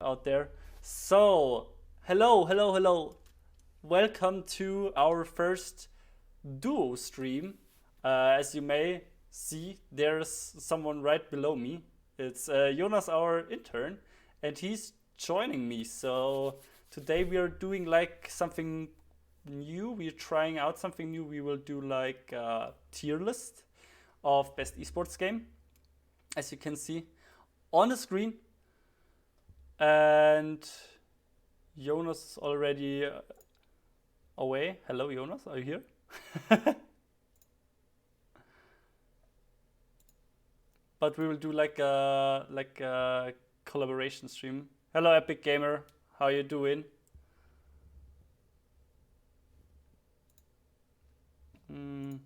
out there. So, hello. Welcome to our first duo stream. As you may see, there's someone right below me. It's Jonas, our intern, and he's joining me. So, today we are doing like something new. We're trying out something new. We will do like a tier list of best esports game, as you can see on the screen. And Jonas is already away. Hello, Jonas. Are you here? But we will do like a collaboration stream. Hello, Epic Gamer. How you doing? Mm.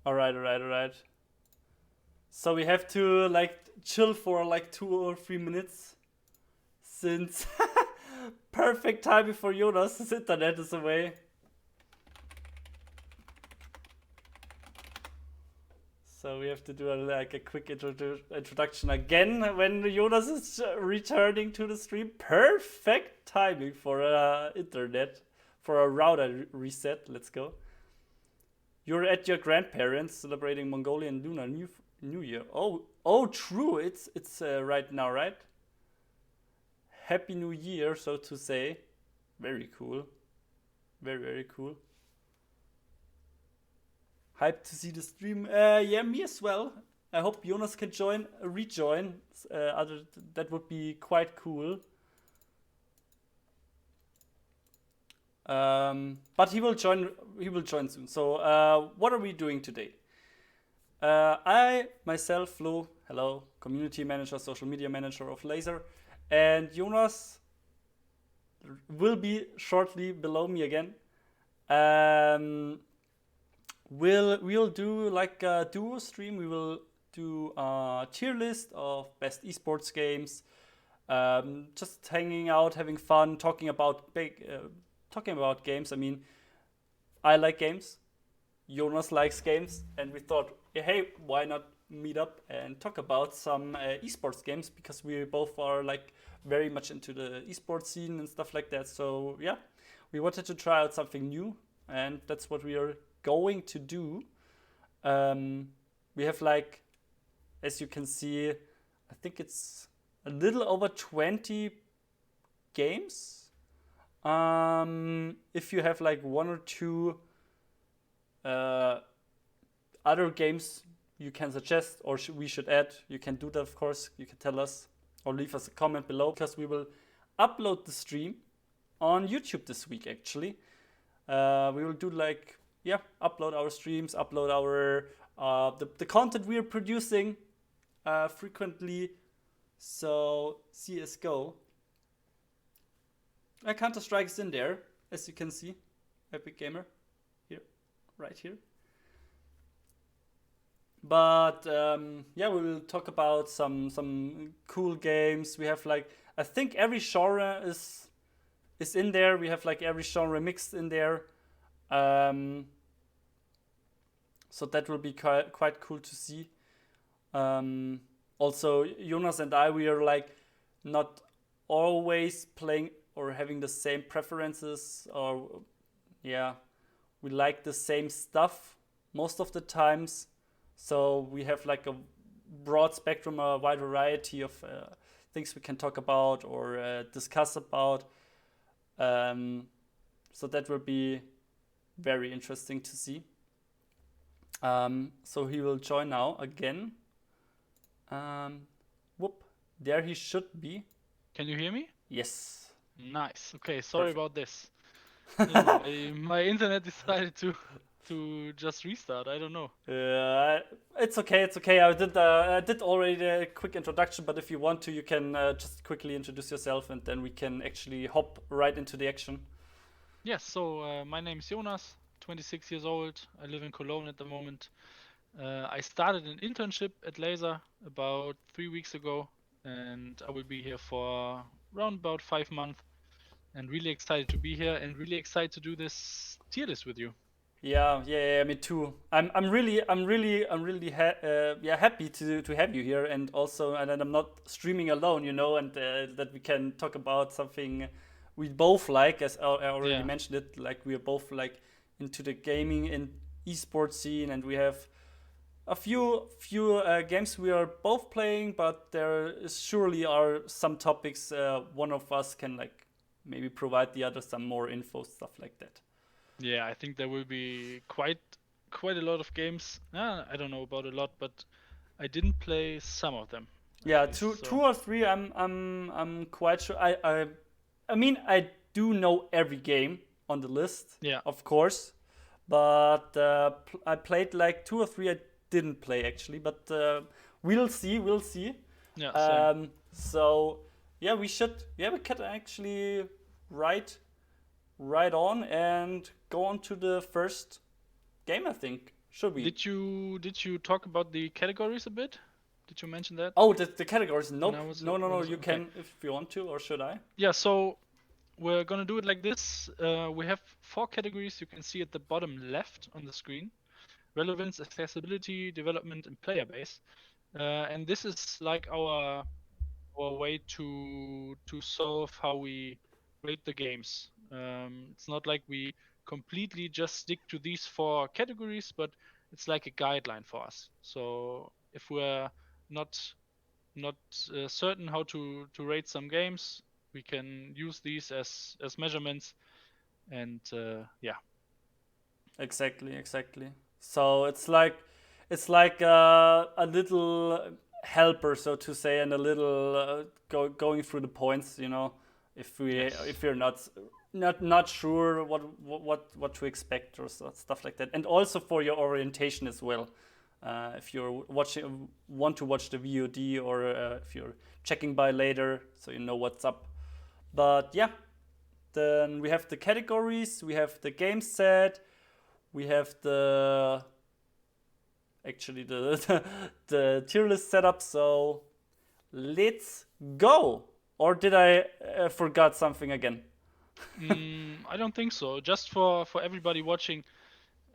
All right. So we have to like chill for like 2 or 3 minutes since perfect time before Jonas' internet is away. So we have to do like a quick introduction again when Jonas is returning to the stream. Perfect timing for internet, for a router reset. Let's go. You're at your grandparents celebrating Mongolian Lunar New Year. Oh, true. It's right now, right? Happy New Year, so to say. Very cool. Very cool. Hyped to see the stream. Yeah, me as well. I hope Jonas can rejoin. That would be quite cool. But he will join. He will join soon. So, what are we doing today? I myself, Flo, hello, community manager, social media manager of LAYZR, and Jonas will be shortly below me again. Um, we'll do like a duo stream. We will do a tier list of best esports games. Just hanging out, having fun, talking about games. I mean, I like games. Jonas likes games, and we thought, hey, why not meet up and talk about some esports games because we both are like very much into the esports scene and stuff like that. So yeah, we wanted to try out something new, and that's what we are going to do. Um, we have like, as you can see, I think it's a little over 20 games. If you have like one or two uh, other games you can suggest or we should add, you can do that, of course. You can tell us or leave us a comment below because we will upload the stream on YouTube this week, actually. We will do like, yeah, upload our streams, upload our the content we are producing frequently. So, CSGO. Counter Strike is in there, as you can see. Epic Gamer, here, right here. But yeah, we will talk about some cool games. We have like, I think every genre is in there. We have like every genre mixed in there. Um, so that will be quite cool to see. Also, Jonas and I, we are like not always playing or having the same preferences, or yeah, we like the same stuff most of the times. So we have like a broad spectrum, a wide variety of things we can talk about or discuss about. Um, so that will be very interesting to see. So he will join now again. Whoop, there he should be. Can you hear me? Yes. Nice. Okay, sorry Perfect. about this. My internet decided to just restart. I don't know. It's okay. It's okay. I did already a quick introduction, but if you want to, you can just quickly introduce yourself, and then we can actually hop right into the action. Yes, so my name is Jonas, 26 years old. I live in Cologne at the moment. I started an internship at LAYZR about 3 weeks ago, and I will be here for around about 5 months. And really excited to be here, and really excited to do this tier list with you. Yeah, me too. I'm really happy to have you here, and also, and I'm not streaming alone, and that we can talk about something we both like, as I already Yeah. mentioned it. Like we are both like into the gaming and esports scene, and we have a few games we are both playing, but surely are some topics one of us can like maybe provide the other some more info, stuff like that. Yeah, I think there will be quite a lot of games. I don't know about a lot, but I didn't play some of them at Yeah, least. two So or three. I'm quite sure. I mean I do know every game on the list, yeah, of course, but I played like two or three. I didn't play actually, but we'll see. We'll see. yeah, same. So yeah, we should. Yeah, we can actually write right on and go on to the first game. I think should we? Did you talk about the categories a bit? Did you mention that Oh, the categories. when Nope. I was No. when was You okay? can if you want to, or should I? Yeah, so we're gonna do it like this. We have four categories you can see at the bottom left on the screen: relevance, accessibility, development, and player base. And this is like our way to solve how we rate the games. It's not like we completely just stick to these four categories, but it's like a guideline for us. So if we're not not certain how to rate some games, we can use these as measurements. And yeah, Exactly. So it's like a little helper, so to say, and a little going through the points. If yes, you're not sure what to expect or stuff like that, and also for your orientation as well. If you're want to watch the VOD, or if you're checking by later, so you know what's up. But yeah, then we have the categories, we have the game set, we have the actually the tier list setup. So let's go. Or did I forgot something again? I don't think so. Just for everybody watching,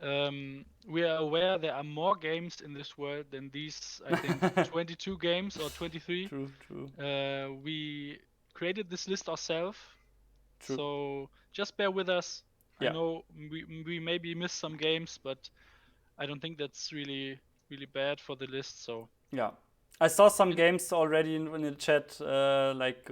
we are aware there are more games in this world than these, I think, 22 games or 23. True. We created this list ourselves, True. so just bear with us. I Yeah. know we maybe missed some games, but I don't think that's really bad for the list. So Yeah. I saw some and games already in the chat, like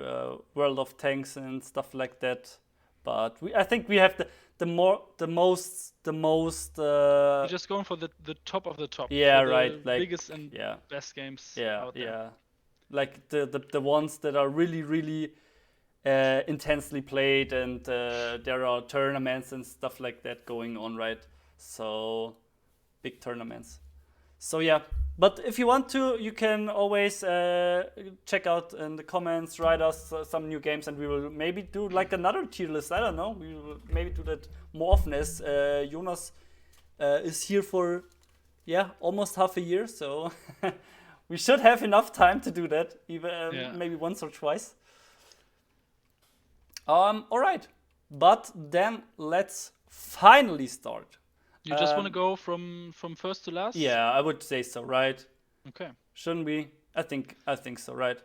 World of Tanks and stuff like that. But I think we have the most. we're just going for the top of the top, Yeah, for right. the Like, biggest and yeah, best games yeah, out there. yeah. Like the ones that are really intensely played, and there are tournaments and stuff like that going on, right? So big tournaments. So yeah, but if you want to, you can always check out in the comments, write us some new games, and we will maybe do like another tier list. I don't know. We will maybe do that more often, as Jonas is here for almost half a year, so we should have enough time to do that, even Yeah. maybe once or twice. All right, but then let's finally start. You just want to Um, go from first to last? yeah, I would say so, right? Okay. Shouldn't we? I think so, right?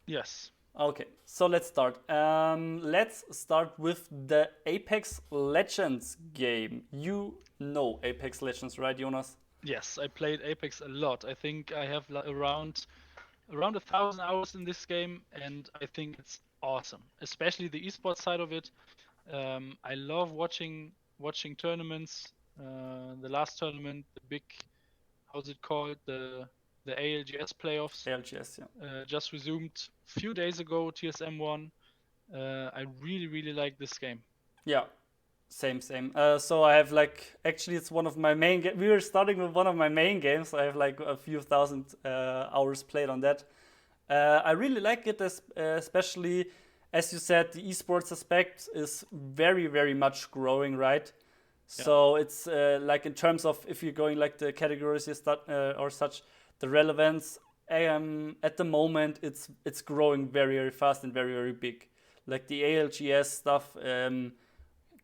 Yes. Okay, so let's start. Let's start with the Apex Legends game. You know Apex Legends, right, Jonas? Yes, I played Apex a lot. I think I have around 1,000 hours in this game, and I think it's awesome, especially the esports side of it. I love watching tournaments. The last tournament, the big, how's it called, the ALGS playoffs, ALGS, yeah. just resumed a few days ago. TSM won. I really like this game. Yeah, same. So I have like actually it's one of my main. We were starting with one of my main games. I have like a few thousand hours played on that. I really like it, especially as you said, the esports aspect is very much growing, right? Yeah. So it's like in terms of if you're going like the categories you start or such, the relevance at the moment it's growing very fast and very big. Like the ALGS stuff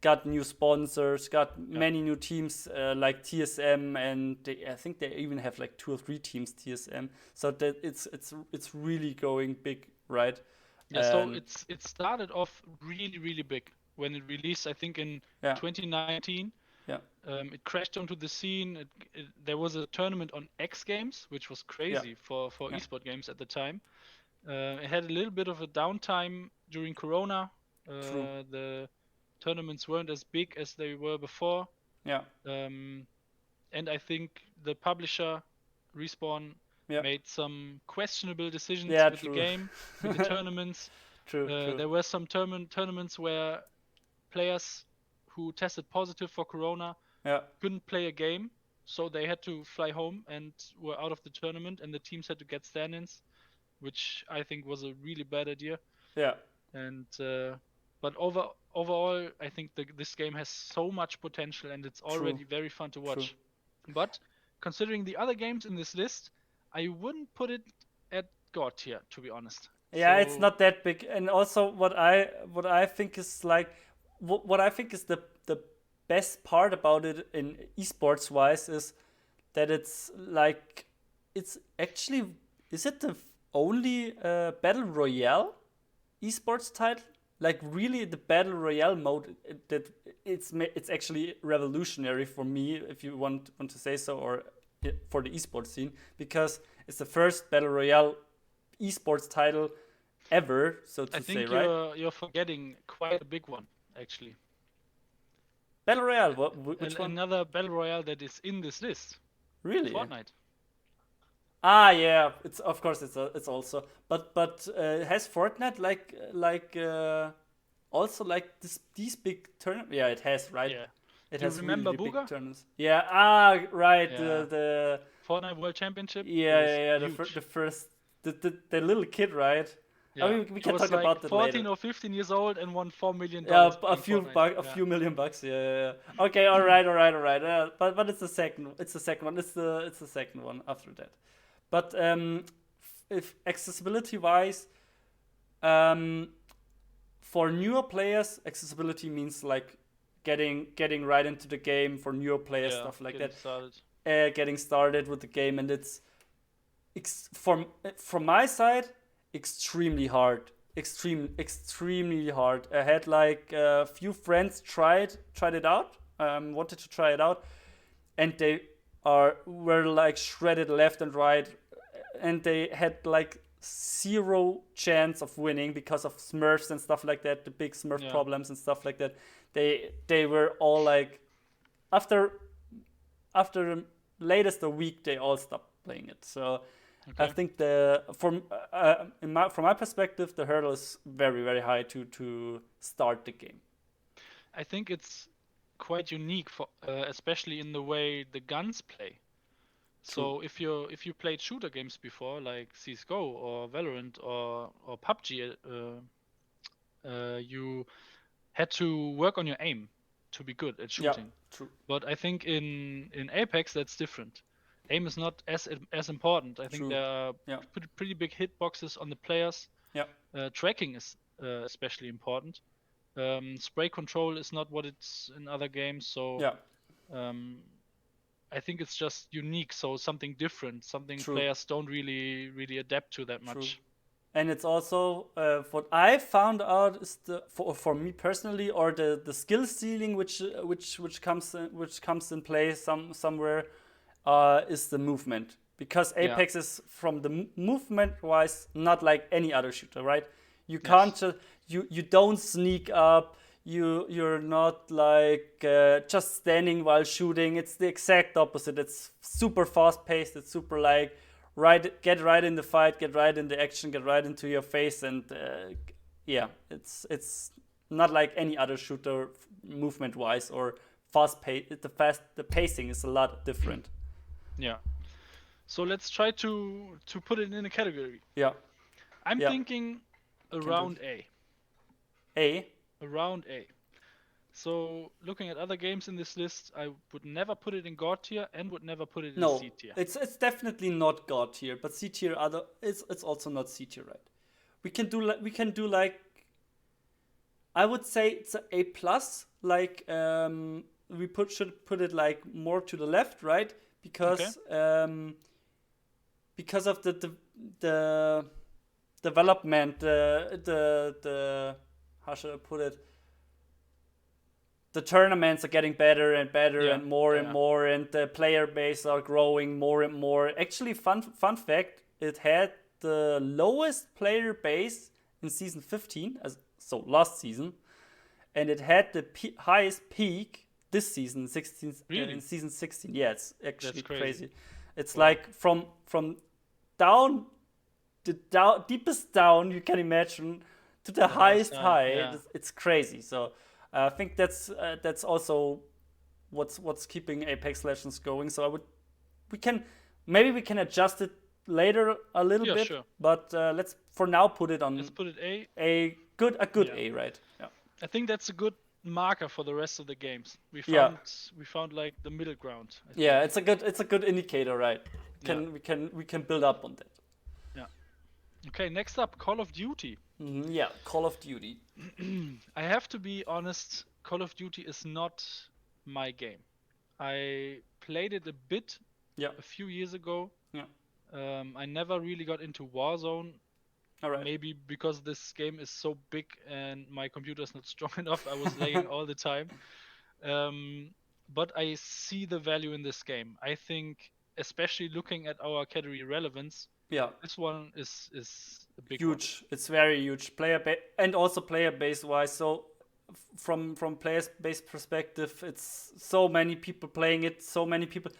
got new sponsors, got many new teams like TSM, and I think they even have like 2 or 3 teams TSM. So that it's really going big, right? Yeah, so it started off really, really big when it released. I think in 2019. Yeah. It crashed onto the scene. There was a tournament on X Games, which was crazy for esport games at the time. It had a little bit of a downtime during Corona. True. The tournaments weren't as big as they were before. Yeah. And I think the publisher, Respawn, made some questionable decisions with the game, with the tournaments. True. There were some tournaments where players who tested positive for Corona couldn't play a game, so they had to fly home and were out of the tournament, and the teams had to get stand-ins, which I think was a really bad idea. Yeah. And but overall, I think this game has so much potential, and it's already very fun to watch. True. But considering the other games in this list, I wouldn't put it at God tier, to be honest. Yeah, it's not that big. And also, what I think is like, what I think is the best part about it in esports wise is that it's like, it's actually, is it the only battle royale esports title? Like really, the battle royale mode that it's actually revolutionary for me, if you want to say so, or for the esports scene, because it's the first battle royale esports title ever, so to say, right? I think you're forgetting quite a big one, actually. Battle royale, which one? Another battle royale that is in this list. Really? Fortnite. Ah, yeah. It's of course it's also, but has Fortnite like also like these big tournaments? Yeah, it has, right? Yeah. It Do has you remember really big Booga? tournaments. Yeah. Ah, right. Yeah. The Fortnite World Championship. Yeah. The first the little kid, right? Yeah. I mean, we can talk about that 14 later. or 15 years old and won $4 million. Yeah, a few million bucks. Yeah. Okay, all right. But it's the second. It's the second one. It's the second one after that. But if accessibility wise, for newer players, accessibility means like getting right into the game for newer players, stuff like that. Getting started with the game, and it's from my side extremely hard. Extremely hard. I had like a few friends tried it out. Wanted to try it out, and they were like shredded left and right, and they had like 0 chance of winning because of Smurfs and stuff like that, the big Smurf problems and stuff like that. They were all like, after the latest a week, they all stopped playing it. So I think from my perspective, the hurdle is very, very high to start the game. I think it's quite unique for especially in the way the guns play. So if you played shooter games before, like CS:GO or Valorant or PUBG, you had to work on your aim to be good at shooting. Yeah, true. But I think in Apex that's different. Aim is not as important. I think there are pretty big hitboxes on the players. Yeah. Tracking is especially important. Spray control is not what it's in other games. So I think it's just unique. So something different, something players don't really adapt to that much. And it's also what I found out is for me personally, or the skill ceiling which comes in play somewhere is the movement, because Apex is from the movement wise not like any other shooter, right? You can't you don't sneak up. You're not like just standing while shooting. It's the exact opposite. It's super fast paced. It's super like get right in the fight, get right in the action, get right into your face, and it's not like any other shooter movement wise or fast pace. The pacing is a lot different. Yeah. So let's try to put it in a category. Yeah. I'm thinking around A. Around A. So looking at other games in this list, I would never put it in God tier and would never put it in C tier. It's definitely not God tier, but C tier it's also not C tier, right? We can do like, I would say it's a A plus like should put it like more to the left, right? Because because of the development, the how should I put it? The tournaments are getting better and better and more, and the player base are growing more and more. Actually, fun fact, it had the lowest player base in season 15, so last season, and it had the highest peak this season, 16. Really? In season 16. Yeah, it's actually That's crazy. It's like from down the deepest down you can imagine to the highest high. Yeah. It's crazy. So I think that's also what's keeping Apex Legends going. So we can adjust it later a little bit, sure. but let's for now put it on. Let's put it A. A good A, right? Yeah. I think that's a good marker for the rest of the games. We found like the middle ground. I think. Yeah, it's a good indicator, right? We can build up on that. Yeah. Okay, next up, Call of Duty. Yeah, Call of Duty. I have to be honest, Call of Duty is not my game. I played it a bit a few years ago. Yeah. I never really got into Warzone. All right. Maybe because this game is so big and my computer is not strong enough, I was lagging all the time. But I see the value in this game. I think, especially looking at our category relevance, this one is a big huge. One. It's very huge and also player base wise. So from player base perspective, it's so many people playing it. So many people.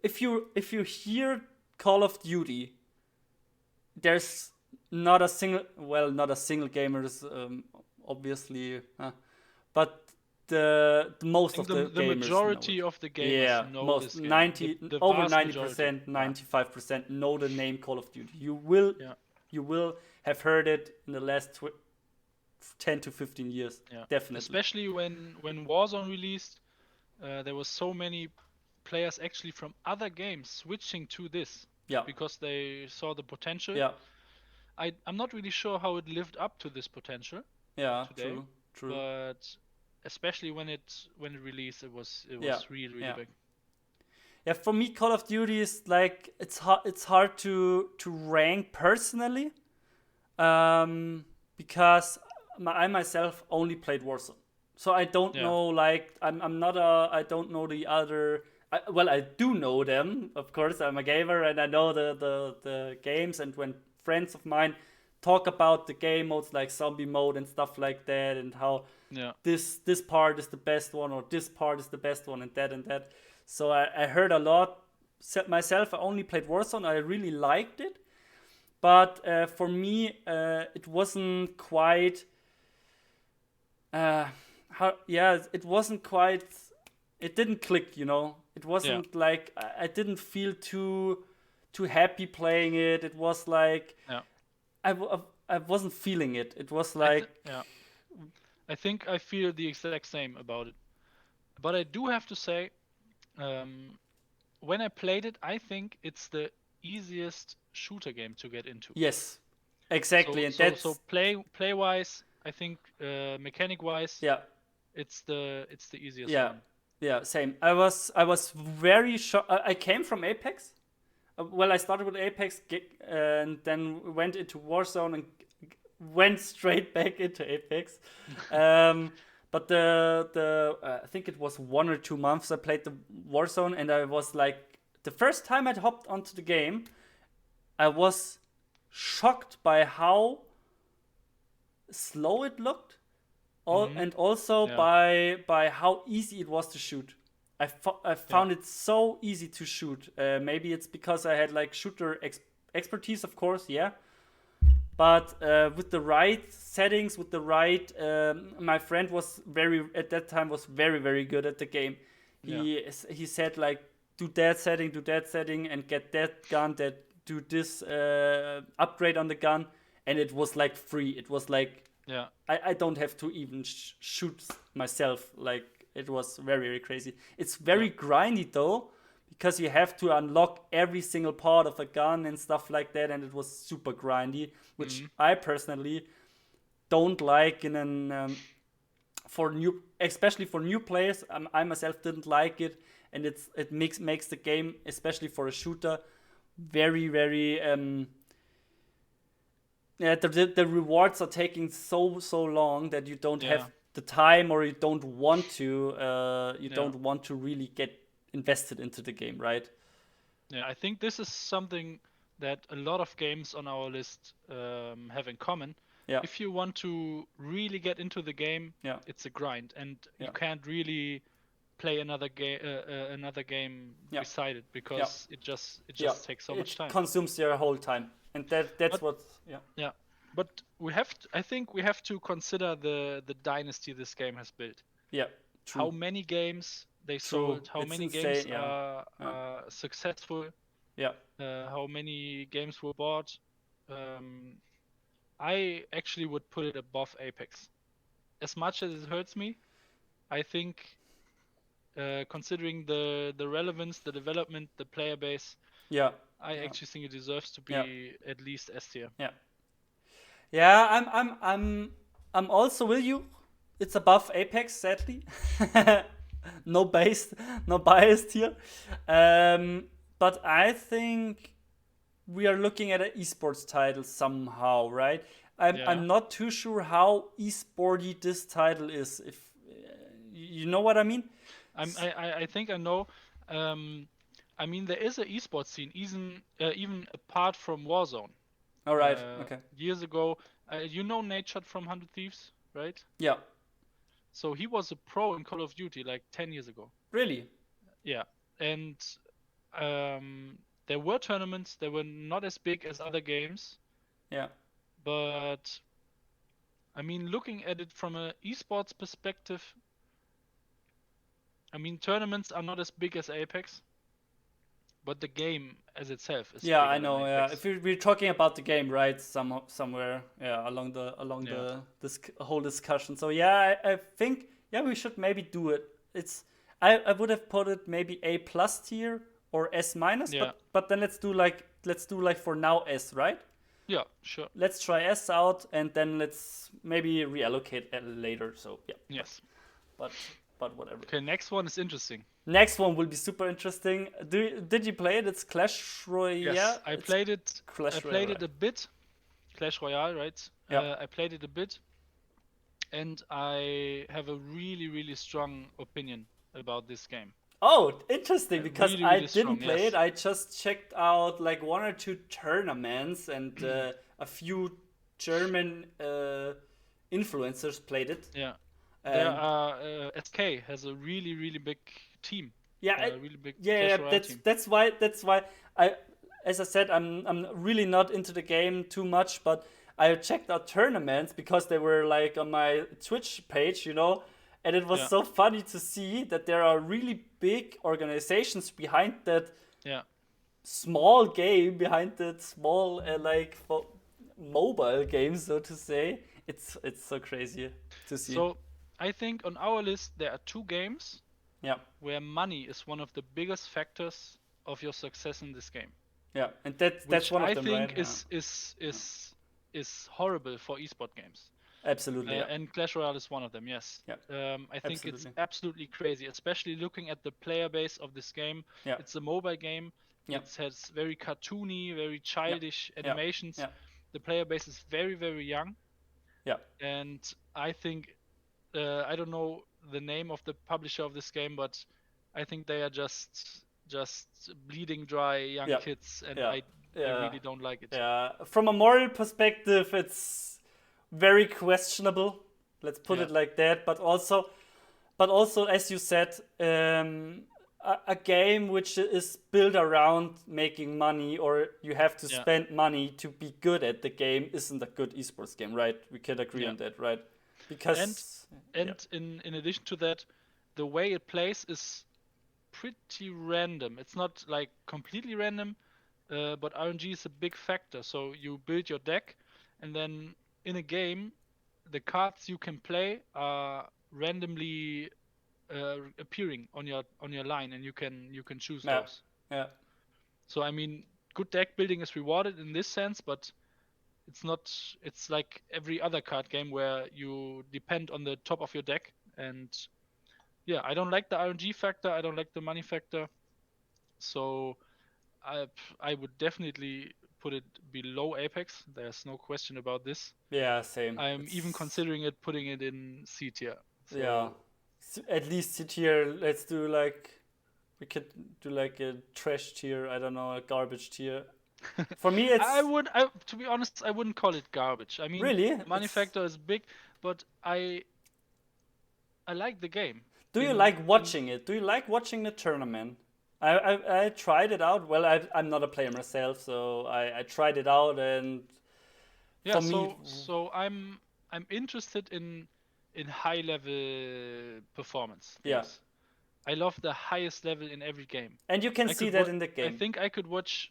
If you hear Call of Duty, there's not a single gamers, obviously, but the most of the gamers, the majority of the gamers know this game. Over 90%, 95% know the name Call of Duty. You will have heard it in the last 10 to 15 years, definitely. Especially when Warzone released, there was so many players actually from other games switching to this because they saw the potential. I'm not really sure how it lived up to this potential. Today, true. But especially when it released, it was really big. Yeah, for me, Call of Duty is like it's hard to rank personally, because I myself only played Warzone, so I don't know. Like I don't know the other. I do know them, of course. I'm a gamer and I know the games, and when friends of mine talk about the game modes like zombie mode and stuff like that, and how this part is the best one or this part is the best one and that. So I heard a lot. Myself, I only played Warzone. I really liked it, but for me, it wasn't quite. It wasn't quite. It didn't click, you know. It wasn't like I didn't feel too happy playing it. It was like I wasn't feeling it. It was like I think I feel the exact same about it. But I do have to say, when I played it, I think it's the easiest shooter game to get into. Yes, exactly. So play wise, I think mechanic wise, it's the easiest one. Yeah, same. I was very shocked. I came from Apex. I started with Apex and then went into Warzone and went straight back into Apex. But I think it was 1 or 2 months I played the Warzone, and I was like, the first time I hopped onto the game, I was shocked by how slow it looked. And also by how easy it was to shoot. I found it so easy to shoot. Maybe it's because I had like shooter expertise, of course, but with the right settings, with the right, my friend was at that time very, very good at the game. He said like, do that setting, and get that gun, do this upgrade on the gun, and it was like free. It was like I don't have to even shoot myself. Like, it was very, very crazy. It's very grindy though, because you have to unlock every single part of a gun and stuff like that, and it was super grindy, which I personally don't like in an especially for new players. I myself didn't like it, and it makes the game, especially for a shooter, very very yeah, the rewards are taking so long that you don't Yeah. have the time, or you don't want to Yeah. really get invested into the game, right? Yeah. I think this is something that a lot of games on our list have in common. Yeah, If you want to really get into the game, yeah, it's a grind, and yeah, you can't really play another game yeah, beside it yeah, because it yeah. just takes so much It time. consumes your whole time, and that's But what. Yeah, yeah, but I think we have to consider the dynasty this game has built. yeah, How true, many games they true. sold, how It's many games insane. Yeah, yeah, are successful, yeah, how many games were bought. Um, I actually would put it above Apex. As much as it hurts me, I think considering the relevance, the development, the player base, yeah, I yeah, actually think it deserves to yeah, be at least S tier. yeah. Yeah, I'm also with you. It's above Apex, sadly. no bias, no biased here. Um, but I think we are looking at an esports title somehow, right? Yeah, I'm not too sure how esporty this title is. If you know what I mean. I think I know. Um, I mean, there is an esports scene, even apart from Warzone. All right. Okay. Years ago, you know Nate Shot from 100 Thieves, right? Yeah. So he was a pro in Call of Duty like 10 years ago. Really. Yeah, and there were tournaments. They were not as big as other games, Yeah. but I mean, looking at it from an esports perspective, I mean, tournaments are not as big as Apex, but the game as itself is Yeah, I bigger than know. Yeah, Apex. if we're talking about the game, right? Somewhere, yeah, along Yeah, this whole discussion. So yeah, I think yeah we should maybe do it. It's I would have put it maybe A plus tier or S minus, yeah, but then let's do like for now S, right? yeah, sure. Let's try S out, and then let's maybe reallocate L later. So yeah, Yes. but but whatever. Okay, next one is interesting. Next one will be super interesting. Did you play it? It's Clash Yes, Royale. I It's played it. I Clash Royale, played it right? a bit. Clash Royale, right? Yeah. I played it a bit, and I have a really, really strong opinion about this game. Oh, interesting, because Really, I really didn't strong. play it. Yes. I just checked out like one or two tournaments, and a few German influencers played it. Yeah. There And are SK has a really, really big team, yeah, a really big yeah, Clash Royale that's team. that's why I, as I said, I'm really not into the game too much, but I checked out tournaments because they were like on my Twitch page, and it was Yeah. so funny to see that there are really big organizations behind that Yeah. small game, behind that small mobile game, so to say. It's so crazy to see. So I think on our list there are two games Yeah, where money is one of the biggest factors of your success in this game, yeah, and that's which one of I them, right? think Yeah, is horrible for esport games. absolutely. Yeah, And Clash Royale is one of them, yes. yeah, I think it's absolutely. absolutely crazy, especially looking at the player base of this game. Yeah, It's a mobile game. yeah, It has very cartoony, very yeah, childish yeah, animations. yeah, The player base is very, very young. yeah. And I think, I don't know the name of the publisher of this game, but I think they are just bleeding dry young Yeah, kids, and yeah, I yeah, really don't like it. yeah. From a moral perspective, it's very questionable. Let's put Yeah, it like that. But also, as you said, a game which is built around making money, or you have to yeah, spend money to be good at the game, isn't a good esports game, right? We can agree yeah. on that, right? And Because yeah, and in addition to that, the way it plays is pretty random. It's not like completely random, but RNG is a big factor. So you build your deck, and then in a game, the cards you can play are randomly appearing on your line, and you can choose yeah, those. yeah, So I mean, good deck building is rewarded in this sense, but It's not. It's like every other card game where you depend on the top of your deck, and yeah, I don't like the RNG factor. I don't like the money factor. So I I would definitely put it below Apex. There's no question about this. Yeah, same. I'm even It's considering putting it in C tier. yeah. So At least C tier. Let's do like we could do like a trash tier. I don't know, a garbage tier. For me, it's to be honest, I wouldn't call it garbage. I mean, really the money it's. factor is big, but I like the game. Do you In like in watching it? Do you like watching the tournament? I tried it out. Well, I'm not a player myself, so I tried it out, and Yeah, for me, so I'm interested in high level performance yeah. games. I love the highest level in every game. And you can I see could that wa- in the I game. think I could watch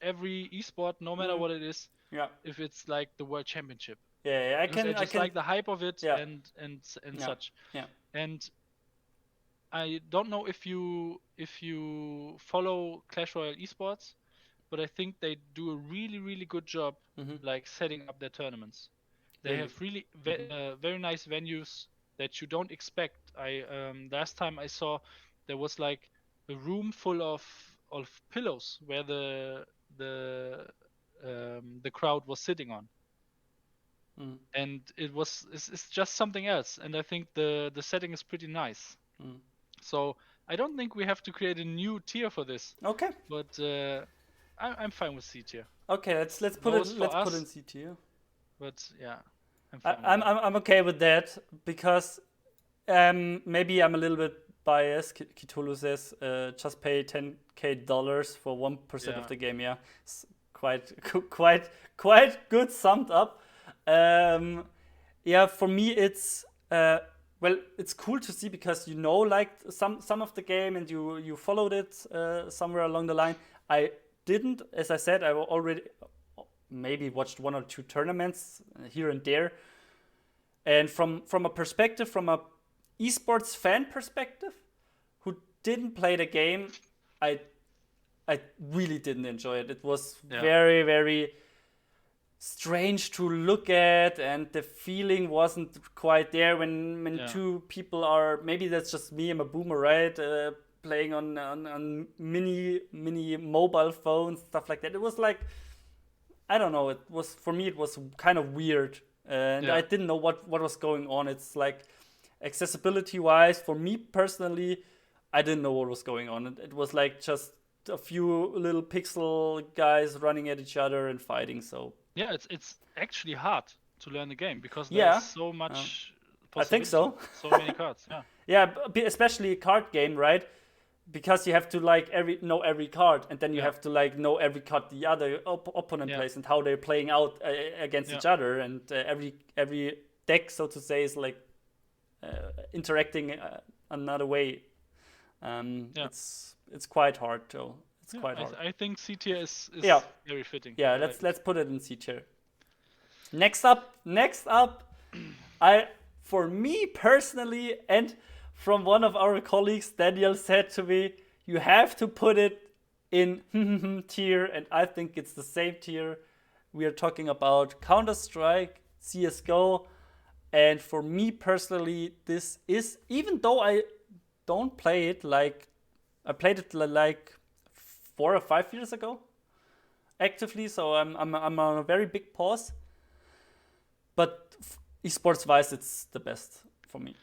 every esport no matter Mm, what it is yeah, if it's like the world championship yeah, yeah. because I I just can. like the hype of it Yeah, and yeah, such. yeah. And I don't know if you follow Clash Royale esports, but I think they do a really good job Hmm. like setting up their tournaments. They Really. have really Hmm. very nice venues that you don't expect. I last time I saw there was like a room full of pillows where the the crowd was sitting on, Mm, and it's just something else. And I think the setting is pretty nice. mm. So I don't think we have to create a new tier for this, Okay, but I'm fine with C tier. okay. Let's put it. Lowest for Let's put in us, C tier. but yeah, I'm fine with I'm that. okay with that because maybe I'm a little bit biased. Kitulu says just pay $10K for 1% of Yeah, the game. Yeah, it's quite quite good summed up. Um, yeah, for me it's well, it's cool to see because you know like some of the game and you followed it somewhere along the line. I didn't, as I said, I already maybe watched one or two tournaments here and there, and from a perspective, from a esports fan perspective, who didn't play the game, I I really didn't enjoy it. It was yeah, very strange to look at, and the feeling wasn't quite there when yeah, two people are. Maybe that's just me. I'm a boomer, right? Playing on mini mobile phones, stuff like that. It was like I don't know. It was for me. It was kind of weird, and I yeah, didn't know what was going on. It's like accessibility wise, for me personally, I didn't know what was going on. It was like just a few little pixel guys running at each other and fighting. So yeah. It's actually hard to learn the game because there's yeah, so uh, much I think possibility, so. so many cards. Yeah, Yeah, especially a card game, right? Because you have to like know every card, and then you yeah, have to like know every card the other opponent yeah, plays and how they're playing out against yeah, each other, and every deck, so to say, is like interacting another way. yeah, It's quite hard though. It's yeah. quite I hard. th- I think C tier is Yeah, very fitting. yeah. I like it. Let's put it in C tier. Next up, I for me personally, and from one of our colleagues, Daniel said to me, you have to put it in tier, and I think it's the same tier. We are talking about Counter Strike, CS:GO, and for me personally, this is, even though I don't play it like I played it like 4 or 5 years ago actively, so I'm on a very big pause. But esports wise, it's the best for me.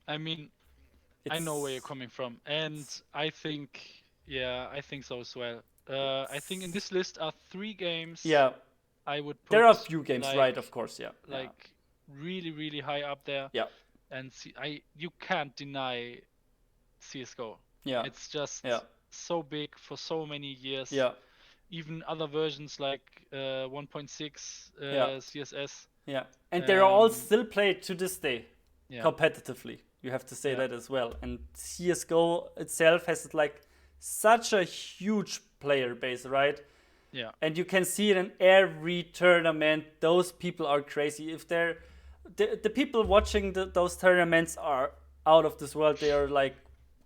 I mean, I know where you're It's coming from, and it's I think so as well. I think in it's this list are three games yeah. I would There are a put few games, right? like Of course, yeah, yeah, like really high up there, yeah, and you can't deny CS:GO. yeah, It's just yeah, so big for so many years. yeah, Even other versions like 1.6 yeah, CSS. yeah. And they're all Um, still played to this day, yeah, competitively. You have to say yeah, that as well. And CS:GO itself has like such a huge player base, right? yeah, And you can see it in every tournament. Those people are crazy. If they're the people watching those tournaments are out of this world. They are like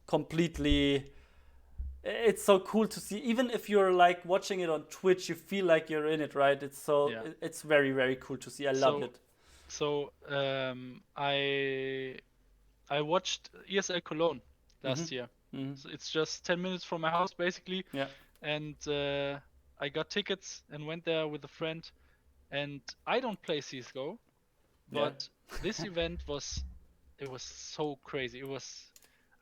completely it's so cool to see. Even if you're like watching it on Twitch, you feel like you're in it, right? It's so Yeah. it's very very cool to see. I love it. So I watched ESL Cologne last year. So it's just 10 minutes from my house basically, Yeah. and I got tickets and went there with a friend. And I don't play CS:GO, Yeah. but this event was so crazy.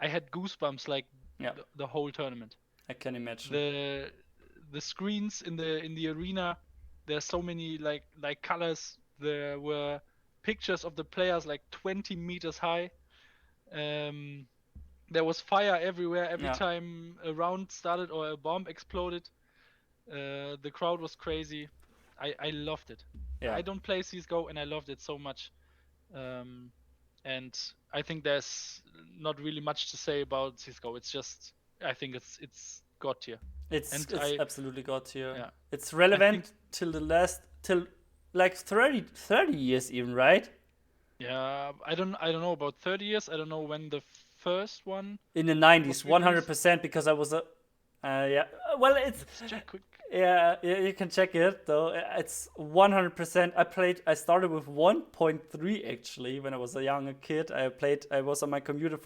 I had goosebumps like Yeah. the whole tournament. I can imagine. The screens in the arena, there's so many like colors. There were pictures of the players like 20 meters high. There was fire everywhere every Yeah. time a round started or a bomb exploded. The crowd was crazy. I loved it. Yeah. I don't play CS:GO and I loved it so much. And I think there's not really much to say about CS:GO. It's just I think it's God tier. It's absolutely God tier. Yeah. It's relevant till like 30 years even, right? Yeah, I don't know about 30 years. I don't know when the first one In the 90s, was released. 100%, because I was a yeah. Well, it's Let's check quick. yeah, you can check it though. It's 100%. I started with 1.3 actually when I was a younger kid. I was on my computer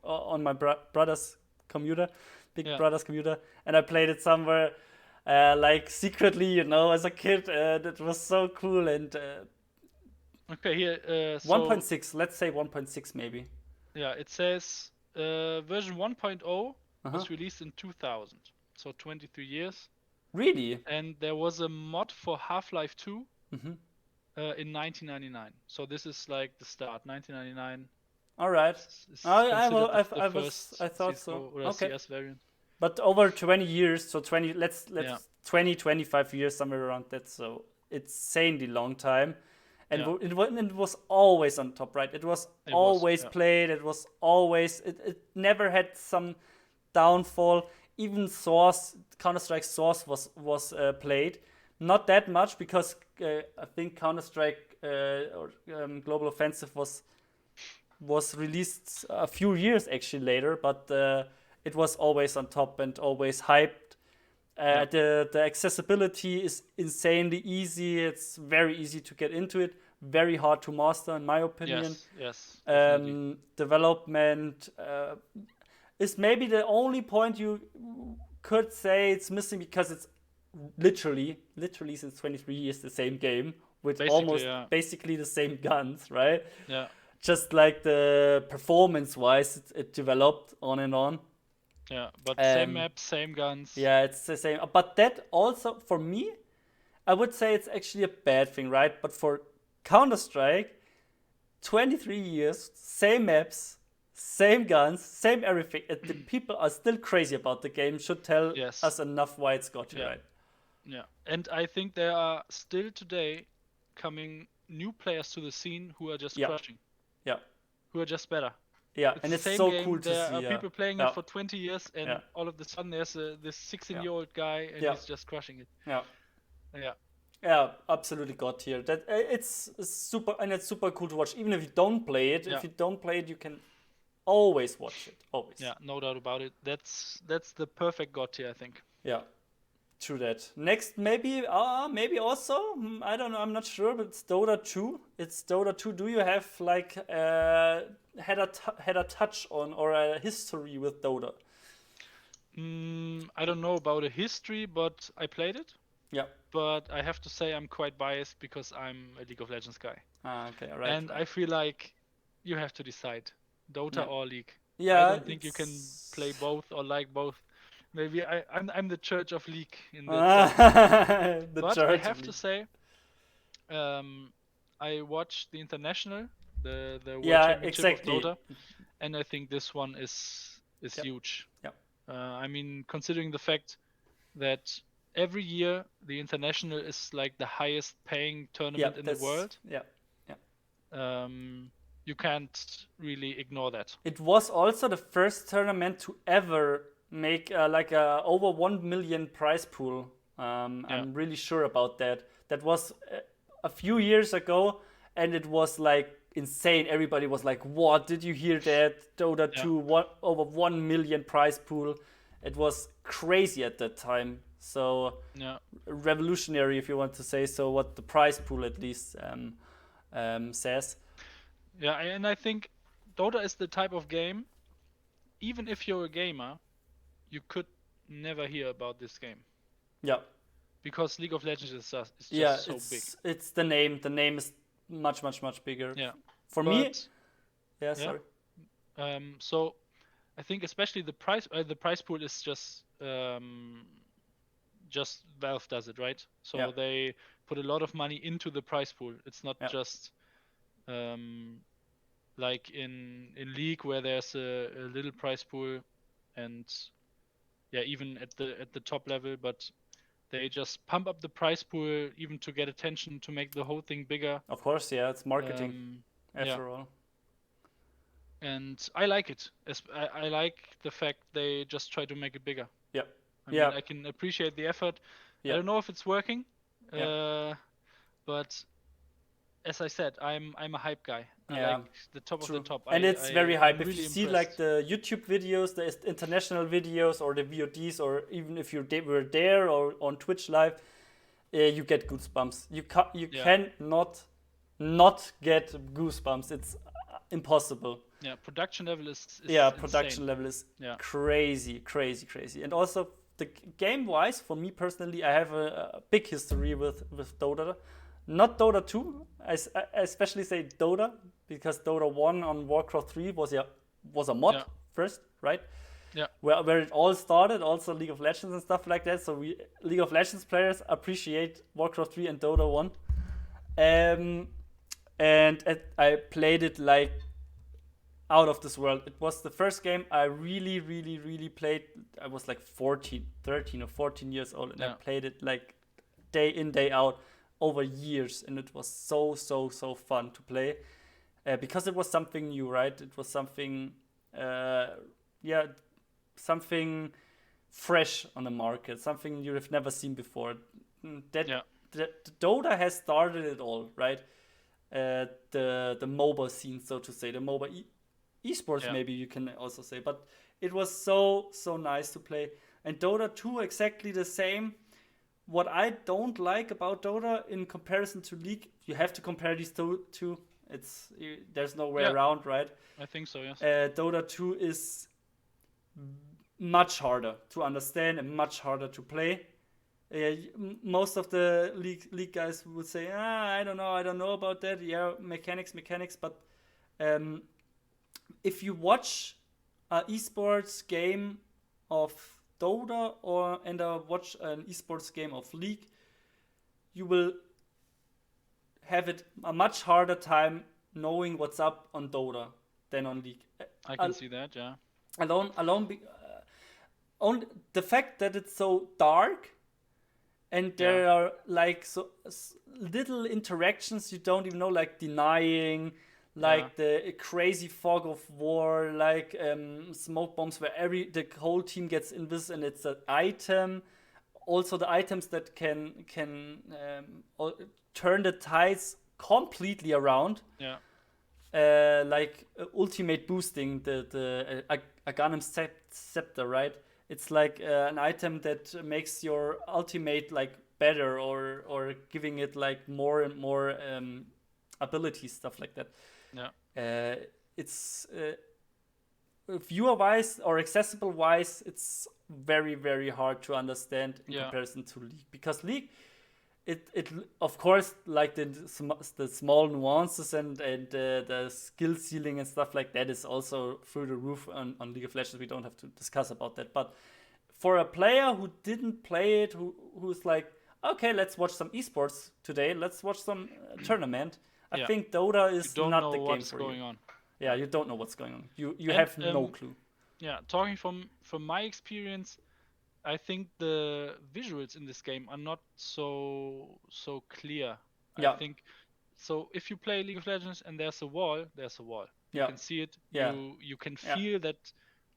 on my brother's computer, big Yeah. brother's computer, and I played it somewhere like secretly, you know, as a kid. It was so cool. And Okay, here so 1.6, let's say 1.6 maybe. yeah, it says version 1.0 Uh-huh. was released in 2000, so 23 years. Really? And there was a mod for Half-Life 2 Mm-hmm. in 1999. So this is like the start. 1999 All right. is I considered the was I thought so. CS:GO or Okay. CS variant. But over 20 years, so 20 let's Yeah. 20 25 years, somewhere around that. So it's insanely long time. And Yeah. it was always on top, right? It was It was, always yeah. played. It was always it never had some downfall. Even Counter-Strike Source was played. Not that much, because I think Counter-Strike or Global Offensive was released a few years actually later, but it was always on top and always hyped. Yeah. The accessibility is insanely easy. It's very easy to get into it. Very hard to master, in my opinion. Yes, definitely. Development is maybe the only point you could say it's missing, because it's literally since 23 years the same game with Basically, almost yeah. basically the same guns, right? Yeah. Just like the performance-wise, it developed on and on. Yeah, but same map, same guns. Yeah, it's the same. But that also, for me, I would say it's actually a bad thing, right? But for Counter-Strike, 23 years, same maps, same guns, same everything. The people are still crazy about the game. Should tell Yes. us enough why it's got you, Yeah. right? Yeah, and I think there are still today coming new players to the scene who are just Yeah. crushing, Yeah. who are just better. Yeah, It's and the it's same so game. cool to There see. are Yeah. people playing Yeah. it for 20 years, and Yeah. all of a sudden there's this 16-year-old guy, and Yeah. he's just crushing it. Yeah. Yeah, Yeah, absolutely got here. That it's super, and it's super cool to watch. Even if you don't play it, Yeah. if you don't play it, you can always watch it. Always. yeah, no doubt about it. That's the perfect god tier, I think. Yeah. True that. Next, maybe also, I don't know, I'm not sure, but it's Dota 2. It's Dota 2. Do you have like had a touch on or a history with Dota? I don't know about a history, but I played it. Yeah. But I have to say I'm quite biased because I'm a League of Legends guy. Okay, all right. And I feel like you have to decide Dota or League. Yeah, I don't think you can play both or like both. Maybe I'm the church of League in that sense. The But church I of have to League. say, I watched the international, the World Yeah, Championship exactly. of Dota, and I think this one is Yep. huge. Yep. I mean, considering the fact that every year the international is like the highest paying tournament in the world. Yeah. You can't really ignore that. It was also the first tournament to ever make like a over 1 million prize pool. I'm really sure about that. That was a few years ago, and it was like insane. Everybody was like, "What? Did you hear that? Dota 2 over 1 million prize pool." it was crazy at that time. So Yeah. revolutionary, if you want to say so, what the prize pool at least says. Yeah, and I think Dota is the type of game, even if you're a gamer, you could never hear about this game Yeah, because League of Legends is yeah, just so big. it's the name. The name is much bigger. Yeah, For me, but yeah, yeah. sorry. So I think especially the price pool is just Valve does it, right? So Yeah, they put a lot of money into the price pool. It's not yeah, just like in League where there's a little price pool, and yeah, even at the top level, but they just pump up the price pool even to get attention to make the whole thing bigger. of course, yeah, it's marketing Yeah, after all. and I like it. I like the fact they just try to make it bigger. Yeah, I yeah, mean, I can appreciate the effort. I yeah, don't know if it's working, yeah, but as I said, I'm a hype guy. I yeah. like the top of the True. top. And it's very hype. I'm If you really see like impressed. the YouTube videos, the international videos, or the VODs, or even if you were there or on Twitch live, you get goosebumps. You Yeah, cannot not get goosebumps. It's impossible. yeah. Production level Yeah, is production insane. level is Yeah, crazy. And also the game wise, for me personally, I have a big history with Dota. Not Dota 2. I especially say Dota because Dota 1 on Warcraft 3 was a mod yeah, first, right? yeah, Where it all started, also League of Legends and stuff like that. So we League of Legends players appreciate Warcraft 3 and Dota 1. Um, I played it like out of this world. It was the first game I really played. I was like 14, 13 or 14 years old, and I yeah, played it like day in, day out over years, and it was so fun to play because it was something new, right? It was something, yeah, something fresh on the market, something you have never seen before. yeah, That Dota has started it all, right? The mobile scene, so to say, the mobile esports, yeah, maybe you can also say. But it was so nice to play. And Dota 2 exactly the same. What I don't like about Dota in comparison to League, you have to compare these two. There's no way yeah. around, right? I think so. Yes. Dota 2 is much harder to understand and much harder to play. Most of the league guys would say, I don't know about that. Yeah, mechanics, but if you watch an esports game of Dota and watch an esports game of League, you will have a much harder time knowing what's up on Dota than on League. I can see that. Yeah. On the fact that it's so dark and there are like little interactions you don't even know, like denying, like the crazy fog of war, like smoke bombs where the whole team gets invis and it's an item. Also the items that can turn the tides completely around. Yeah. Like ultimate boosting, the Aghanim Scepter, right? It's like an item that makes your ultimate like better or giving it like more and more abilities, stuff like that. Yeah. It's viewer wise or accessible wise, it's very hard to understand in comparison to League, because League, it of course, like the small nuances and the skill ceiling and stuff like that is also through the roof on League of Legends. We don't have to discuss about that. But for a player who didn't play it, who's like, okay, let's watch some esports today, let's watch some tournament. I think Dota is not the game for you. Yeah, you don't know what's going on. You have no clue. Yeah, talking from my experience, I think the visuals in this game are not so clear. Yeah. I think so. If you play League of Legends and there's a wall, there's a wall. You can see it. Yeah. You can feel that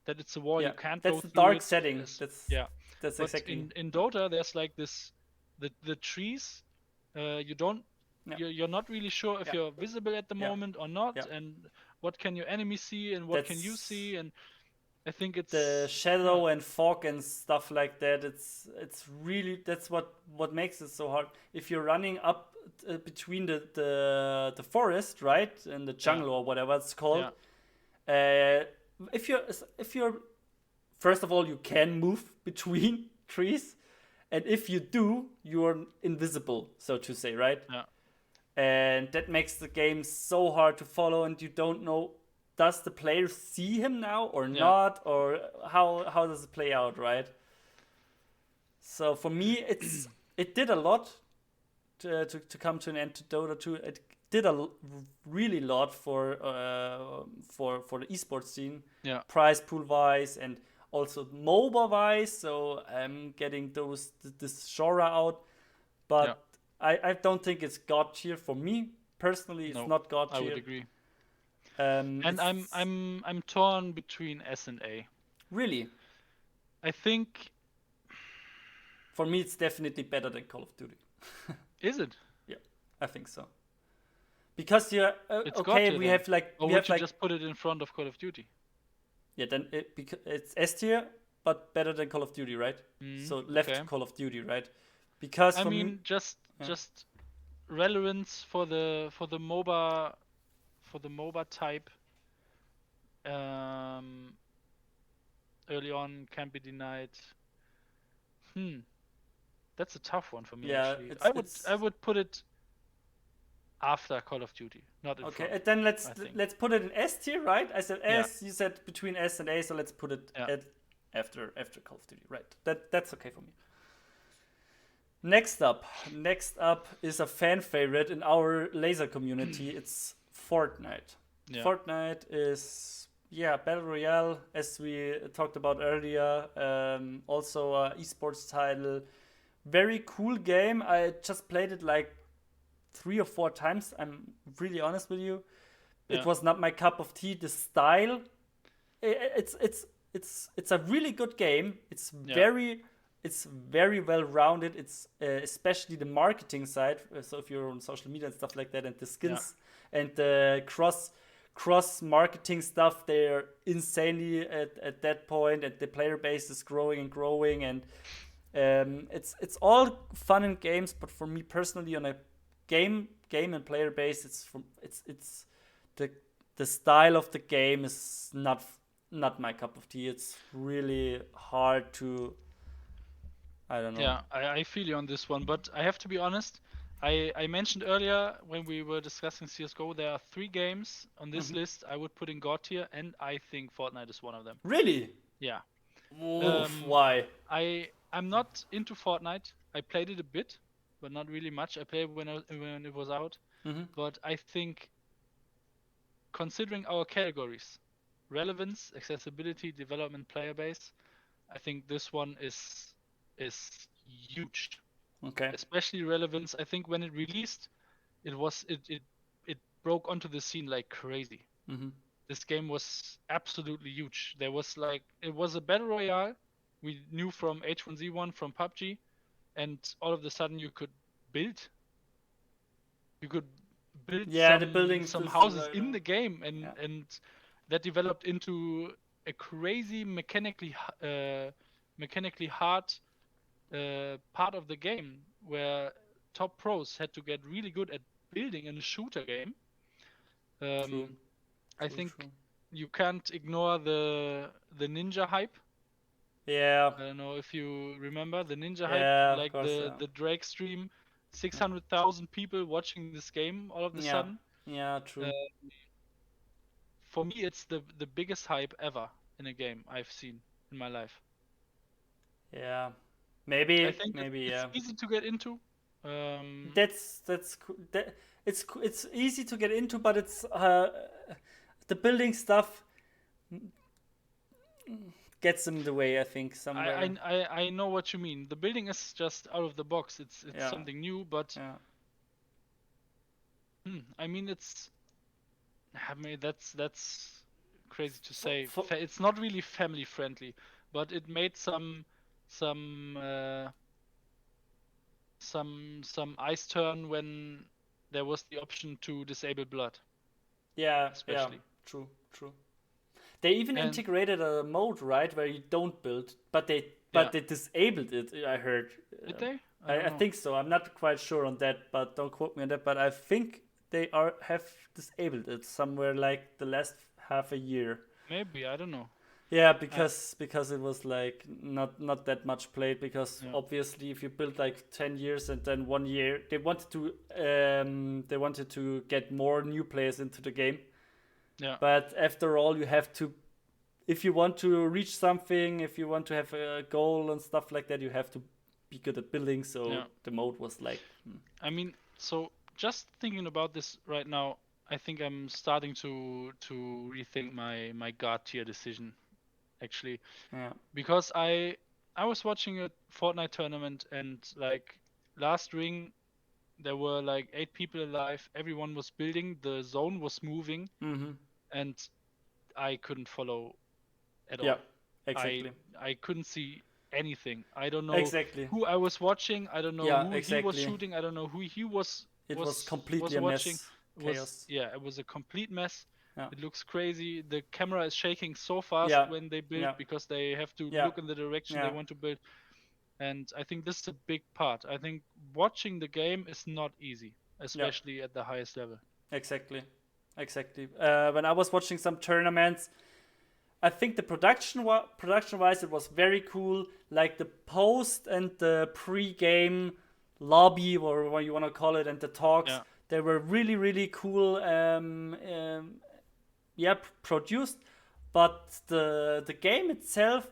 it's a wall. You can't that's go the through dark it. setting. That's But exactly. in Dota, there's like this the trees. You don't. You're not really sure if you're visible at the moment or not, and what can your enemy see and what can you see, and I think it's the shadow and fog and stuff like that. It's really, that's what makes it so hard. If you're running up between the forest, right, and the jungle or whatever it's called. Uh, if you're first of all, you can move between trees, and if you do, you're invisible, so to say, right? Yeah. And that makes the game so hard to follow, and you don't know, does the player see him now or not, or how does it play out, right? So for me, it did a lot to come to an end to Dota 2. It did a really lot for the esports scene, prize pool wise, and also MOBA wise. So I'm getting this genre out, but I don't think it's god tier for me personally. It's not god tier. I would agree. And I'm torn between S and A. Really? I think for me it's definitely better than Call of Duty. Is it? Yeah, I think so. Because you're okay, we have like. Or would you just put it in front of Call of Duty? Yeah, then it's S tier, but better than Call of Duty, right? So left Call of Duty, right? Because I mean, just relevance for the MOBA type. Early on can't be denied. That's a tough one for me. Yeah, actually. I would put it after Call of Duty, not in front. Okay, then let's put it in S tier, right? I said S, you said between S and A, so let's put it after Call of Duty, right? That's okay for me. Next up is a fan favorite in our LAYZR community. It's Fortnite. Yeah. Fortnite is Battle Royale, as we talked about earlier. Also a eSports title. Very cool game. I just played it like 3 or 4 times. I'm really honest with you. It was not my cup of tea. The style, it's a really good game. It's very well rounded. It's especially the marketing side. So if you're on social media and stuff like that, and the skins and the cross marketing stuff, they're insanely at that point, and the player base is growing and growing, and it's all fun and games. But for me personally, on a game and player base, it's the style of the game is not my cup of tea. It's really hard to. I don't know. Yeah, I feel you on this one, but I have to be honest. I mentioned earlier when we were discussing CSGO, there are 3 games on this list I would put in God tier, and I think Fortnite is one of them. Really? Yeah. Why? I'm not into Fortnite. I played it a bit, but not really much. I played when it was out. But I think, considering our categories, relevance, accessibility, development, player base, I think this one is huge. Okay. Especially relevance. I think when it released, it broke onto the scene like crazy. This game was absolutely huge. It was a battle royale. We knew from H1Z1 from PUBG, and all of a sudden you could build. You could build some houses in the game, and that developed into a crazy mechanically hard part of the game, where top pros had to get really good at building in a shooter game. I think you can't ignore the ninja hype. Yeah. I don't know if you remember the ninja hype, like the Drake stream, 600,000 people watching this game all of a sudden. Yeah, true. For me, it's the biggest hype ever in a game I've seen in my life. Yeah. Maybe. I think it's easy to get into. That's cool. It's easy to get into, but it's the building stuff gets in the way, I think, somewhere. I know what you mean. The building is just out of the box. It's something new, but I mean that's crazy to say. It's not really family friendly, but it made some ice turn when there was the option to disable blood. Yeah, especially. Yeah, true. They even And integrated a mode, right, where you don't build, but they yeah, they disabled it. I heard. did Um, they? I don't I know. think so. I'm not quite sure on that, but don't quote me on that. But I think they have disabled it somewhere like the last half a year. Maybe, I don't know. Yeah, Uh, because it was like not that much played. Because yeah, obviously, if you build like 10 years and then 1 year, they wanted to get more new players into the game. yeah, But after all, you have to, if you want to reach something, if you want to have a goal and stuff like that, you have to be good at building. So yeah. the mode was like, I mean, so just thinking about this right now, I think I'm starting to rethink my God tier decision actually, yeah, because I was watching a Fortnite tournament, and like last ring there were like 8 people alive. Everyone was building. The zone was moving, mm-hmm, and I couldn't follow at yeah, all. I exactly, I couldn't see anything. I don't know exactly, who I was watching. I don't know yeah, who he was exactly. shooting. I don't know who he It was was completely a watching. mess, It was, chaos. yeah, it was a complete mess. Yeah, It looks crazy. The camera is shaking so fast yeah, when they build yeah, because they have to yeah, look in the direction they yeah, want to build. And I think this is a big part. I think watching the game is not easy, yeah, especially at the highest level. exactly, exactly. When I was watching some tournaments, I think the production wise, it was very cool. Like the post and the pre-game lobby, or what you want to call it, and the talks, Yeah, they were really really cool. Yeah, produced. But the game itself,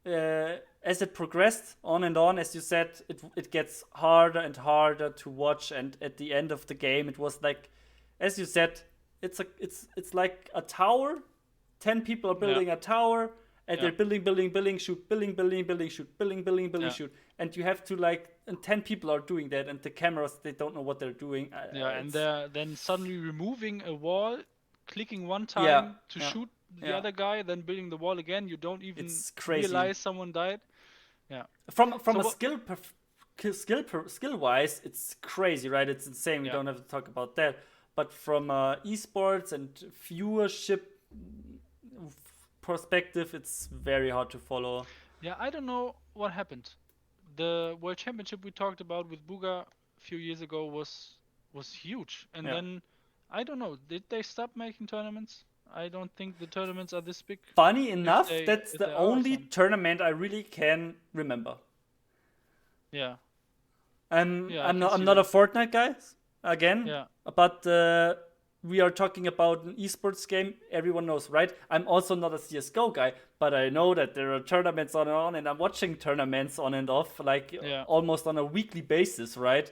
as it progressed on and on, as you said, it gets harder and harder to watch. And at the end of the game, it was like, as you said, it's like a tower. 10 people are yeah, building a tower, and yeah, they're building, shoot, building, shoot, building, yeah, shoot, and you have to like, and 10 people are doing that, and the cameras, they don't know what they're doing. yeah. And It's they're then suddenly removing a wall, clicking one yeah, time to yeah, shoot the yeah. other guy, then building the wall again. You don't even It's crazy. realize someone died. Yeah. From So a what? skill wise, it's crazy, right? It's insane. We Yeah. don't have to talk about that. But from esports and viewership perspective, it's very hard to follow. Yeah, I don't know what happened. The World Championship we talked about with Buga a few years ago was huge, and Yeah. then I don't know. Did they stop making tournaments? I don't think the tournaments are this big. Funny enough, that's If the there are only some. tournament I really can remember. Yeah, I'm yeah, I I'm can not I'm see not a that. Fortnite guy again, Yeah, but we are talking about an esports game. Everyone knows, right? I'm also not a CS:GO guy, but I know that there are tournaments on and on, and I'm watching tournaments on and off, like yeah, almost on a weekly basis, right?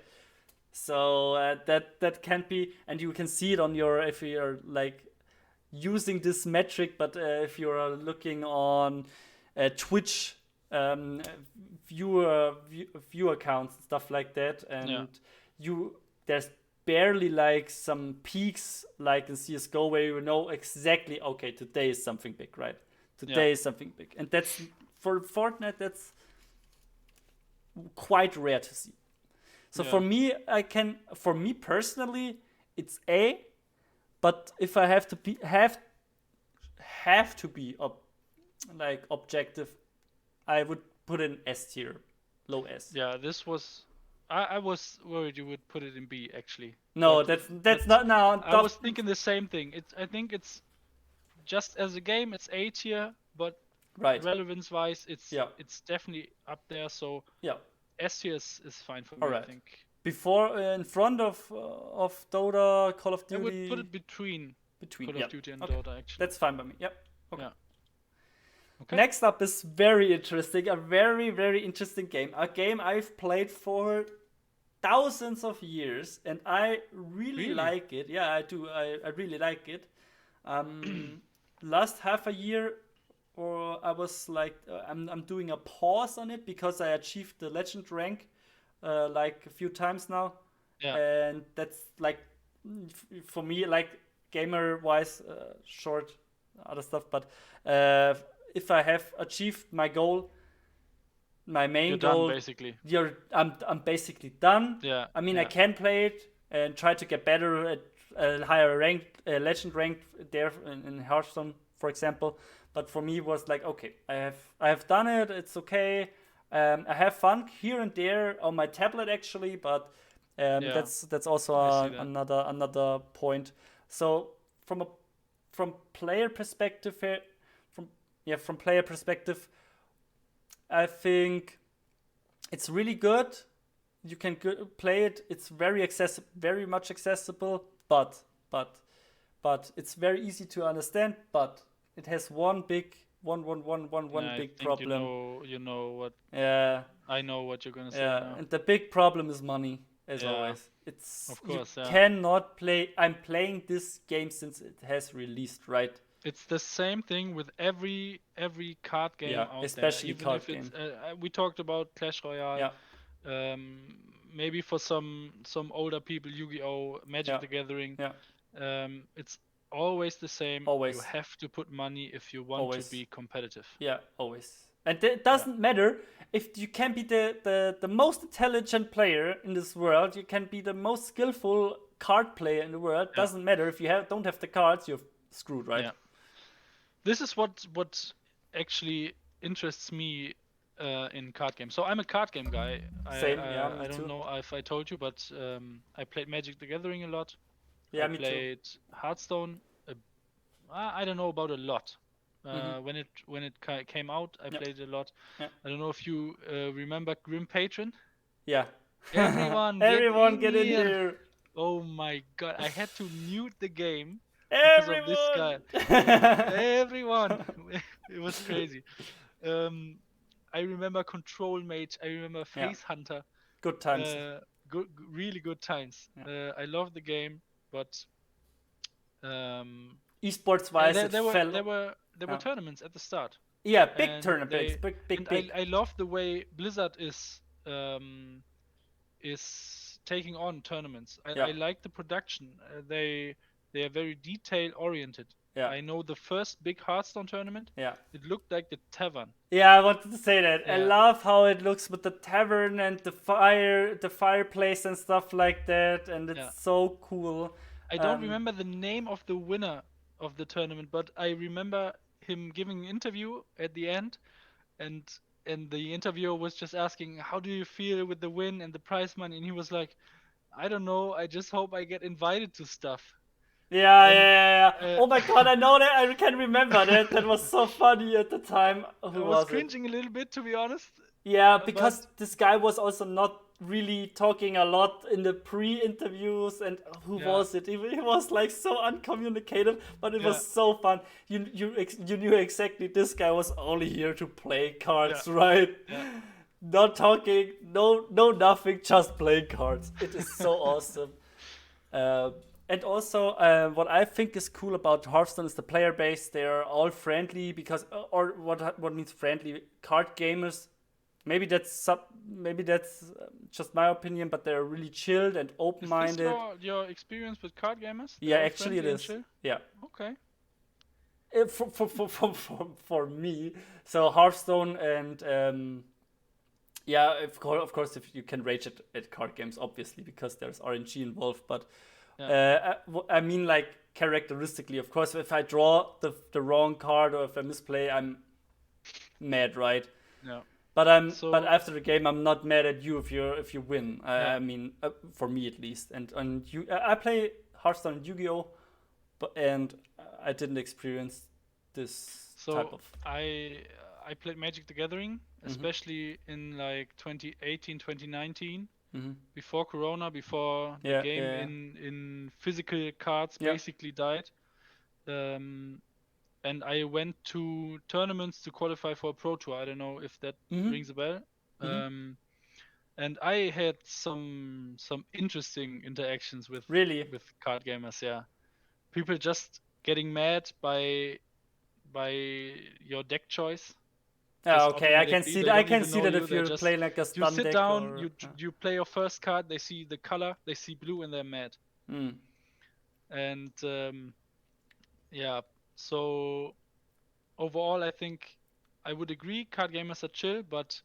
So that can be, and you can see it on your, if you're like using this metric, but if you're looking on Twitch, viewer counts and stuff like that, yeah, and you there's barely like some peaks like in CS:GO where you know exactly, okay, today is something big, right? yeah, Today is something big, and that's for Fortnite. That's quite rare to see. So yeah, for me personally, it's A. But if I have to be have to be like objective, I would put in S tier, low S. yeah. This was. I was worried you would put it in B actually, No, but that's not now. I was thinking the same thing. I think it's just as a game, it's A tier, but Right. relevance wise, Yeah. it's definitely up there. So Yeah. S tier is fine for All me, I right. think. Before in front of Dota, Call of I would put Duty, it between between. Call Yeah. of Duty and Okay. Dota actually. That's fine by me. Yep. Okay. Yeah. Okay. Next up is very interesting. A very very interesting game. A game I've played for thousands of years, and I really Really? like it. Yeah, I do. I really like it. Last half a year, or I was like, I'm doing a pause on it because I achieved the legend rank like a few times now, Yeah. and that's like for me, like gamer wise, short other stuff. But if I have achieved my goal, my main You're done goal, basically. I'm basically done. Yeah. I mean, I Yeah. can play it and try to get better at a higher ranked legend ranked there in Hearthstone. for example. But for me, it was like, okay, I have done it. It's okay. I have fun here and there on my tablet actually, but that's also I see that. another point. So from player perspective, from player perspective, I think it's really good. You can play it. It's very much accessible, but it's very easy to understand. But it has one big problem. You know what. Yeah. I know what you're gonna say Yeah, now. and the big problem is money, as Yeah. always. It's Of course, you yeah. cannot play. I'm playing this game since it has released, right? It's the same thing with every card game out especially there. Even card if it's game. we talked about Clash Royale. Yeah, Maybe for some older people, Yu-Gi-Oh, Magic the Gathering. yeah, It's always the same. Always. You have to put money if you want Always. to be competitive. yeah, always. And it doesn't matter if you can be the most intelligent player in this world. You can be the most skillful card player in the world. Yeah. Doesn't matter if you don't have the cards. You're screwed, right? Yeah. This is what actually interests me in card games. So I'm a card game guy. Same, I me don't too. know if I told you, but I played Magic the Gathering a lot. Yeah, I me too. played Hearthstone. I don't know about a lot. Mhm. When it came out, I Yeah. played a lot. Yeah. I don't know if you remember Grim Patron. Yeah. Everyone get in here. here. Oh my god! I had to mute the game because of this guy. Everyone. Everyone. It was crazy. I remember Control Mage. I remember Yeah. Face Hunter. Good times. Really good times. Yeah. I love the game, but eSports wise, there were Yeah. tournaments at the start. Yeah, big And tournaments, big. I love the way Blizzard is taking on tournaments. Yeah. I like the production. They are very detail oriented. Yeah. I know the first big Hearthstone tournament. Yeah. It looked like the tavern. Yeah, I wanted to say that. I Yeah. love how it looks with the tavern and the fireplace and stuff like that, and it's so cool. I don't remember the name of the winner of the tournament, but I remember him giving an interview at the end, and the interviewer was just asking, "How do you feel with the win and the prize money?" And he was like, "I don't know. I just hope I get invited to stuff." Yeah. Oh my god, I know that. I can remember that. That was so funny at the time. I was cringing a little bit, to be honest. Yeah, because this guy was also not really talking a lot in the pre-interviews, and who was it? He was like so uncommunicative, but it was so fun. You knew exactly this guy was only here to play cards, right? Yeah. Not talking, no nothing, just playing cards. It is so awesome. And also, what I think is cool about Hearthstone is the player base. They are all friendly because, or what means friendly? Card gamers. Maybe that's just my opinion, but they're really chilled and open-minded. Is this your experience with card gamers? Yeah, actually it is. Yeah. Okay. For me, so Hearthstone and yeah, of course, if you can rage at card games, obviously, because there's RNG involved, but I mean, like, characteristically, of course, if I draw the wrong card or if I misplay, I'm mad, right? Yeah. But after the game, I'm not mad at you if you win. I mean, for me at least. And I play Hearthstone and Yu-Gi-Oh, and I didn't experience this type of. I played Magic the Gathering, especially in like 2018, 2019, before Corona, before the game in physical cards basically died. And I went to tournaments to qualify for a Pro Tour. I don't know if that rings a bell. And I had some interesting interactions with card gamers. Yeah, people just getting mad by your deck choice. Yeah, okay, I can see that if you're playing like a stun deck. You sit down, you play your first card. They see the color, they see blue, and they're mad. And yeah. So overall, I think I would agree card gamers are chill, but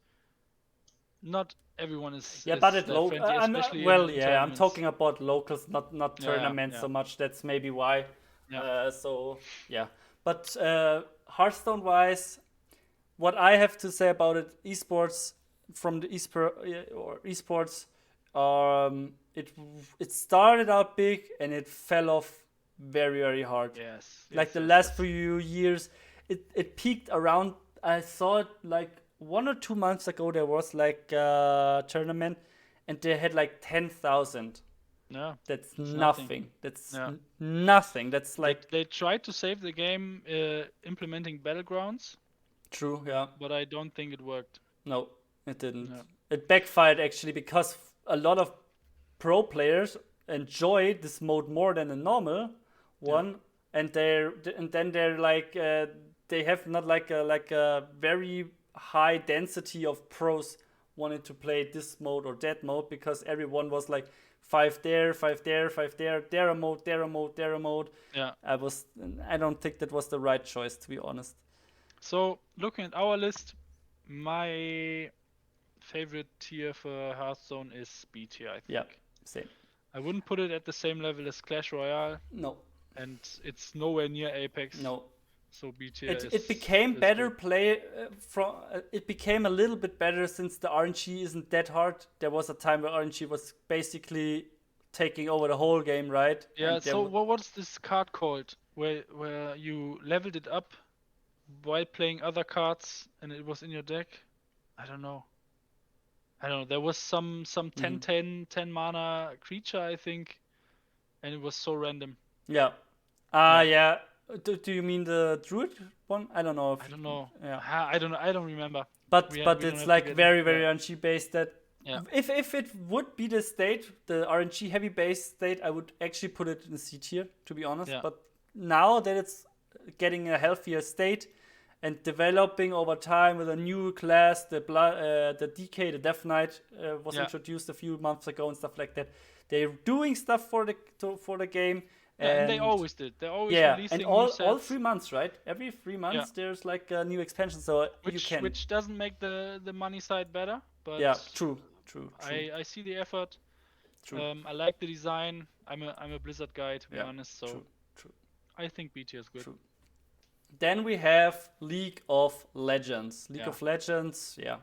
not everyone is. Yeah, but at friendly, especially I'm talking about locals, not tournaments so much. That's maybe why. Yeah. So yeah, But Hearthstone wise, what I have to say about it, esports from the esports, it started out big and it fell off very very hard. Yes. Like the last few years, it peaked around. I thought like 1 or 2 months ago there was like a tournament, and they had like 10,000. No. That's It's nothing. That's Yeah. nothing. That's like They tried to save the game implementing battlegrounds, true. Yeah. but I don't think it worked. No, it didn't. No. It backfired actually because a lot of pro players enjoy this mode more than a normal one, and then they're like they have not like a very high density of pros wanted to play this mode or that mode, because everyone was like five there, five there, five there, there a mode, there a mode, there a mode. Yeah. I don't think that was the right choice, to be honest. So looking at our list, my favorite tier for Hearthstone is B tier, I think. Yeah, same. I wouldn't put it at the same level as Clash Royale, No, and it's nowhere near Apex. no. So B tier It became better good. play from. It became a little bit better since the RNG isn't that hard. There was a time where RNG was basically taking over the whole game, right? Yeah. And there So wa- what's this card called where you leveled it up while playing other cards and it was in your deck? I don't know. There was some 10 mana creature, I think, and it was so random. yeah. Yeah. Yeah. Do you mean the druid one? I don't know. I don't know. Yeah. I don't know. I don't remember. But We don't but have it's to like get very into- very yeah. RNG based. That Yeah. if it would be the state, the RNG heavy based state, I would actually put it in C tier, to be honest. Yeah. But now that it's getting a healthier state and developing over time with a new class, the DK, the Death Knight was Yeah. introduced a few months ago and stuff like that. They're doing stuff for the game. Yeah, and they always did. They're always yeah, releasing and all new sets, 3 months, right? Every 3 months there's like a new expansion, so you can. which doesn't make the money side better, but Yeah, true. I see the effort. True. I like the design. I'm a Blizzard guy, to be Yeah, honest, so true. I think B tier is good. True. Then we have League of Legends. League Yeah. of Legends, yeah.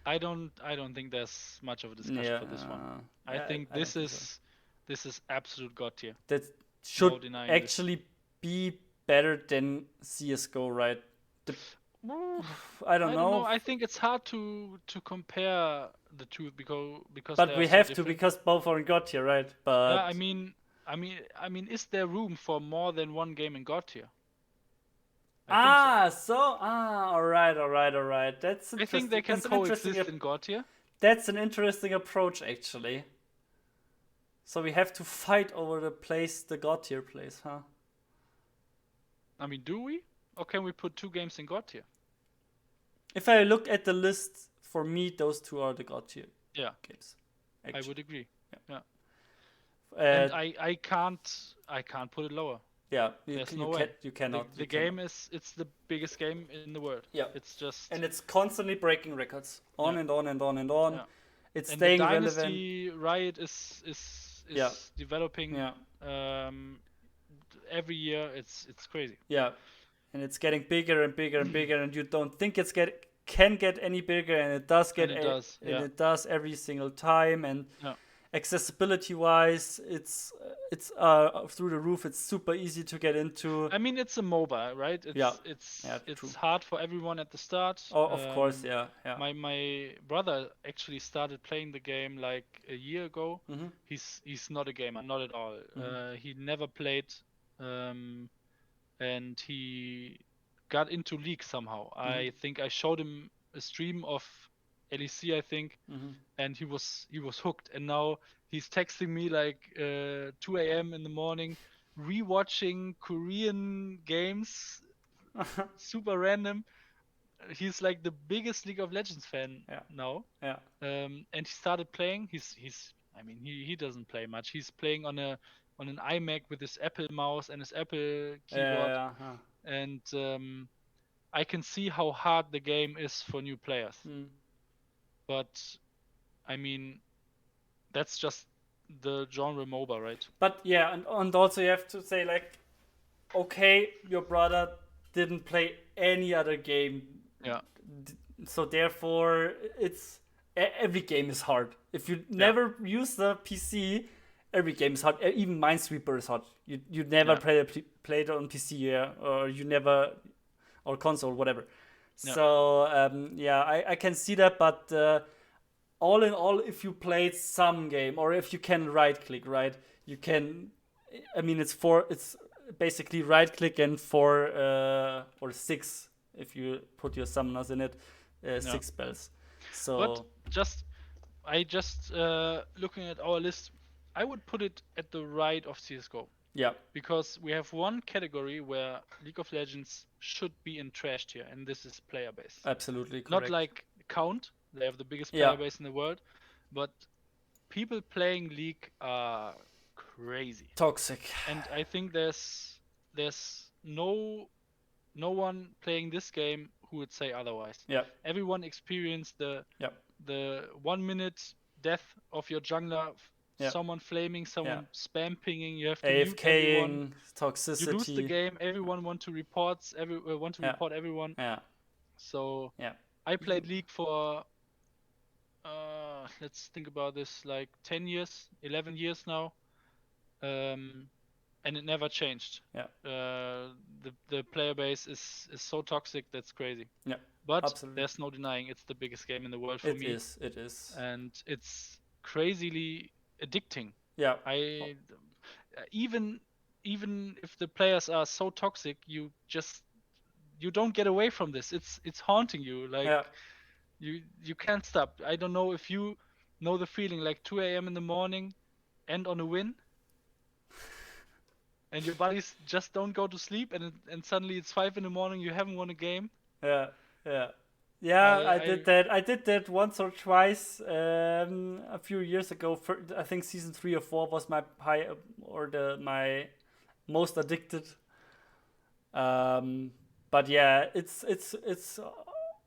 I don't think there's much of a discussion for this one. I think don't this think is this is absolute god tier. that should denying this. actually be better than CS:GO, right? I don't know. I think it's hard to compare the two because But they we are so have to different. because both are in God tier, right? But Yeah, I mean, is there room for more than one game in God tier? all right. That's I think they can That's an interesting coexist in God tier. That's an interesting approach, actually. So we have to fight over the God tier place, huh? I mean, do we? Or can we put two games in God tier? If I look at the list, for me, those two are the God tier Yeah, games. I would agree. Uh, And I can't put it lower. yeah, There's no way. you cannot. The game it's the biggest game in the world. Yeah. It's just And it's constantly breaking records, on Yeah. and on and on and on. Yeah. It's and staying the relevant. Dynasty Riot is Yeah. developing Yeah, every year. It's crazy. yeah, and it's getting bigger and bigger and bigger, and you don't think can get any bigger, and it does get. And it does, and yeah. it does every single time. And Yeah. accessibility wise, it's through the roof. It's super easy to get into. I mean, it's a MOBA, right? It's Yeah. it's Yeah, it's true. hard for everyone at the start. Oh, of course, yeah. My brother actually started playing the game like a year ago. Mhm. He's not a gamer, not at all. He never played, and he got into League somehow. I think I showed him a stream of LEC, I think, and he was hooked. And now he's texting me like 2 a.m. in the morning, rewatching Korean games, super random. He's like the biggest League of Legends fan now. Yeah. And he started playing. He doesn't play much. He's playing on an iMac with his Apple mouse and his Apple keyboard. Yeah. And I can see how hard the game is for new players. But I mean, that's just the genre MOBA, right? But yeah, and also you have to say like, okay, your brother didn't play any other game. Yeah. So therefore, every game is hard. If you never use the PC, every game is hard. Even Minesweeper is hard. You never play it on PC, or you never, or console, whatever. Yeah. So I can see that, but all in all, if you played some game, or if you can right click, right, you can. I mean, it's basically right click and 4 or 6 if you put your summoners in it, 6 spells. So, but I just looking at our list, I would put it at the right of CS:GO. Yeah. Because we have one category where League of Legends should be in trash tier, and this is player base. Absolutely correct. Not like Count, they have the biggest player base in the world, but people playing League are crazy. Toxic. And I think there's no one playing this game who would say otherwise. Yeah. Everyone experienced the 1 minute death of your jungler, someone flaming, someone spam pinging, you have to mute everyone. Toxicity. You lose the game, everyone want to report everyone. Yeah. So I played League for let's think about this, like 10 years, 11 years now. And it never changed. Yeah. The player base is so toxic, that's crazy. Yeah. But absolutely. There's no denying it's the biggest game in the world for me. It is. And it's crazily addicting. Yeah. Even if the players are so toxic, you don't get away from this. It's haunting you. Like you can't stop. I don't know if you know the feeling, like 2 a.m. in the morning, end on a win. And your buddies just don't go to sleep, and suddenly it's 5 in the morning. You haven't won a game. Yeah. I did that. I did that once or twice a few years ago. I think season 3 or 4 was my my most addicted. But yeah, it's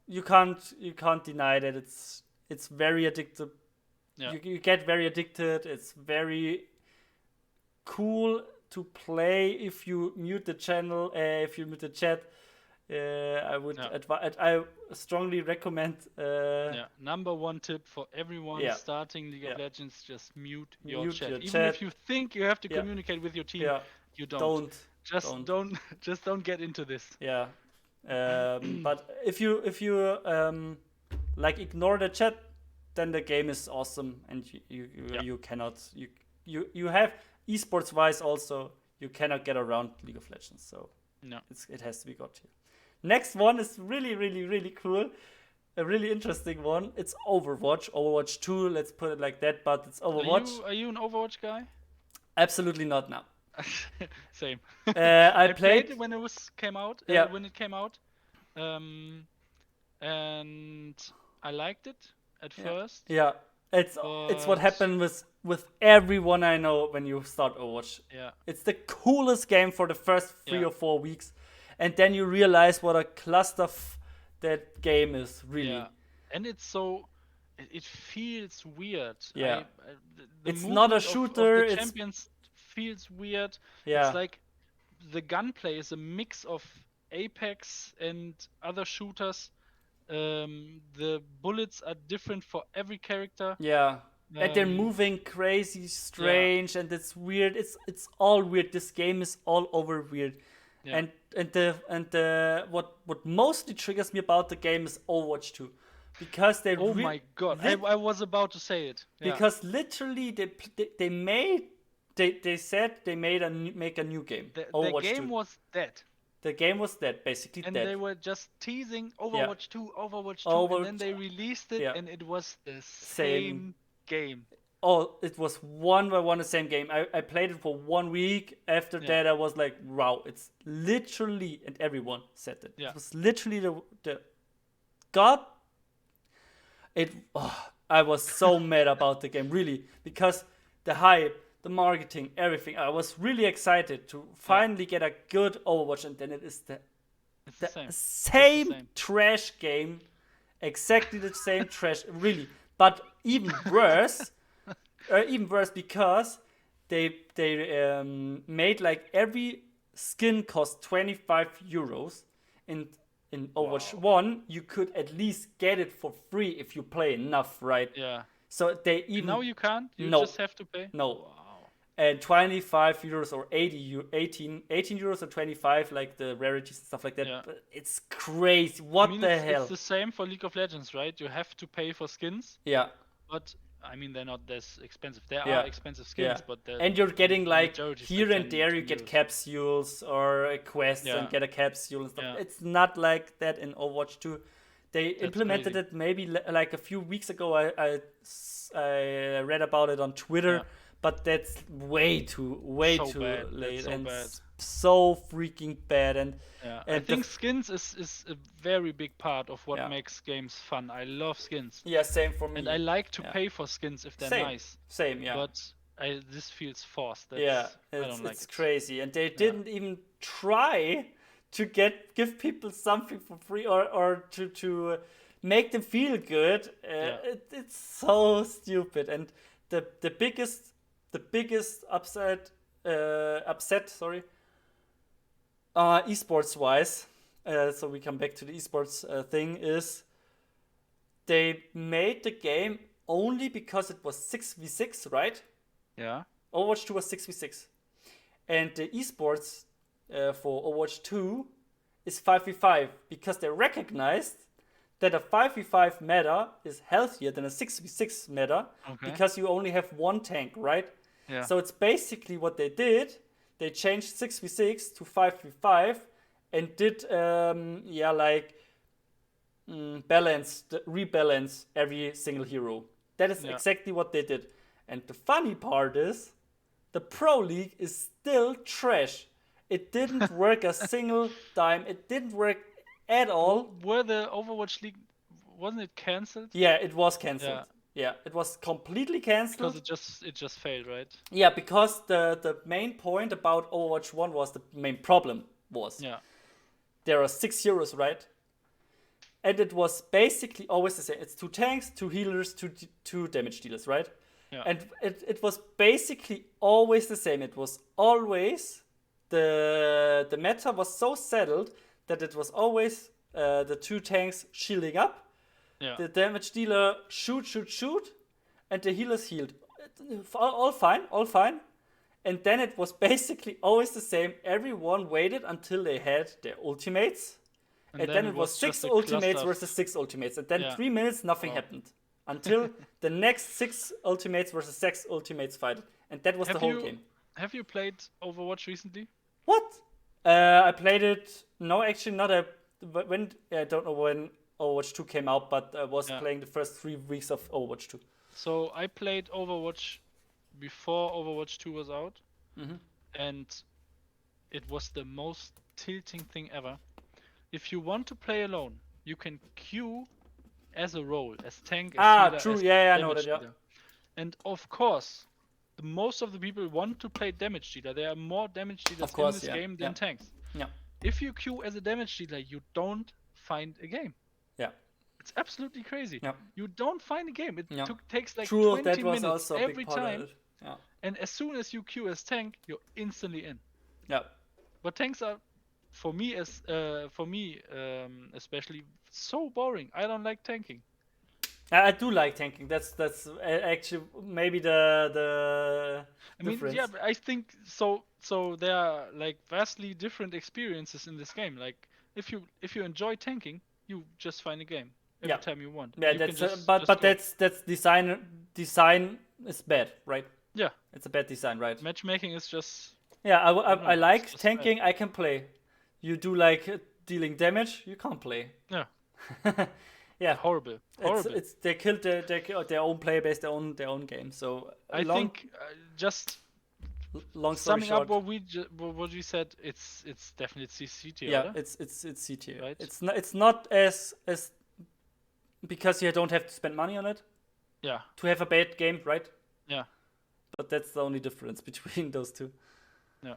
you can't deny that it's very addictive. Yeah. You get very addicted. It's very cool to play if you mute the channel, if you mute the chat. I would I strongly recommend. Number one tip for everyone starting League of Legends: just mute your chat. Even chat. if you think you have to communicate with your team, you don't. Just don't get into this. Yeah. But if you like ignore the chat, then the game is awesome, and you cannot you have eSports wise also, you cannot get around League of Legends, so it has to be got here. Next one is really, really, really cool, a really interesting one. It's Overwatch 2, let's put it like that, but it's Overwatch. Are you an Overwatch guy? Absolutely not now. Same. I played it when it came out. When it came out, and I liked it at first. Yeah. It's what happened with everyone I know when you start Overwatch. Yeah. It's the coolest game for the first 3 or 4 weeks, and then you realize what a cluster that game is, really. Yeah. And it's so it feels weird. Yeah. It's not a shooter. Of the champions feels weird. Yeah. It's like the gunplay is a mix of Apex and other shooters. The bullets are different for every character. Yeah. And they're moving crazy, strange, and it's weird. It's all weird. This game is all over weird. Yeah. And what mostly triggers me about the game is Overwatch 2. Because they my god, I was about to say it. Yeah. Because literally they said they make a new game. The game 2. was dead. The game was dead, basically and dead. And they were just teasing Overwatch 2, and then they released it, and it was the same game. Oh, it was one by one the same game. I played it for 1 week. After that, I was like, wow, it's literally, and everyone said that. It was literally the God. I was so mad about the game, really, because the hype, the marketing, everything. I was really excited to finally get a good Overwatch, and then it is the same trash game, exactly the same trash, really. But even worse, because they made like every skin cost 25 euros. in Overwatch 1, you could at least get it for free if you play enough, right? Yeah. So they even... Now you can't? You No. just have to pay? No. Wow. And 25 euros or 18 euros or 25, like the rarities and stuff like that. Yeah. But it's crazy. What I mean, the it's hell? the same for League of Legends, right? You have to pay for skins, Yeah. but I mean, they're not as expensive. There Yeah. are expensive skins, Yeah. but And you're getting like majority is here like and there you 10 get euros. capsules or a quest Yeah. and get a capsule and stuff. Yeah. It's not like that in Overwatch 2. They implemented crazy. it maybe like a few weeks ago. I read about it on Twitter, Yeah. but that's way too So bad. late That's so and bad. so freaking bad. And Yeah, and I think skins is a very big part of what Yeah. makes games fun. I love skins, yeah, same for me. and I like to Yeah. pay for skins if they're Same. nice. Same, yeah. But this feels forced. That's, Yeah, I don't like it's it. crazy, and they didn't even try to give people something for free or to make them feel good. It's so stupid, and the biggest upset, sorry, esports wise. So we come back to the esports thing is they made the game only because it was 6v6, right? Yeah. Overwatch 2 was 6v6. And the esports for Overwatch 2 is 5v5 because they recognized that a 5v5 meta is healthier than a 6v6 meta because you only have one tank, right? Yeah. So it's basically what they did. They changed 6v6 to 5v5 and did, rebalance every single hero. That is exactly what they did. And the funny part is, the Pro League is still trash. It didn't work a single time. It didn't work at all. Were the Overwatch League, wasn't it cancelled? Yeah, it was cancelled. Yeah, it was completely cancelled. Because it just failed, right? Yeah, because the main point about Overwatch 1 was, the main problem was, there are 6 heroes, right? And it was basically always the same. It's 2 tanks, 2 healers, 2 damage dealers, right? Yeah. And it was basically always the same. It was always the meta was so settled that it was always the 2 tanks shielding up, the damage dealer shoot, and the healers healed. All fine. And then it was basically always the same. Everyone waited until they had their ultimates. And then it was 6 ultimates versus 6 ultimates. And then 3 minutes, nothing happened. Until the next 6 ultimates versus 6 ultimates fight. And that was the whole game. Have you played Overwatch recently? What? I played it... No, actually not. I don't know when Overwatch 2 came out, but I was playing the first 3 weeks of Overwatch 2. So I played Overwatch before Overwatch 2 was out. And it was the most tilting thing ever. If you want to play alone, you can queue as a role, as tank, as healer, true. as I know that, dealer. And of course, most of the people want to play damage dealer. There are more damage dealers in this game than tanks. Yeah. If you queue as a damage dealer, you don't find a game. Yeah. It's absolutely crazy. Yeah. You don't find a game. It takes like True, 20 that was minutes also a big every part of time. it. Yeah. And as soon as you queue as tank, you're instantly in. Yeah. But tanks are, for me especially, so boring. I don't like tanking. I do like tanking. That's actually maybe the difference. But I think so. So there are like vastly different experiences in this game. Like if you enjoy tanking, you just find a game every time you want. Yeah, that's design is bad, right? Yeah, it's a bad design, right? Matchmaking is just. Yeah, I like tanking. Bad. I can play. You do like dealing damage. You can't play. Yeah. Yeah, horrible. It's they killed their own player base, their own game. So I think just long story summing short, up what we said, it's definitely C tier. Yeah, right? it's C tier. Right? It's not as because you don't have to spend money on it. Yeah. To have a bad game, right? Yeah. But that's the only difference between those two. Yeah.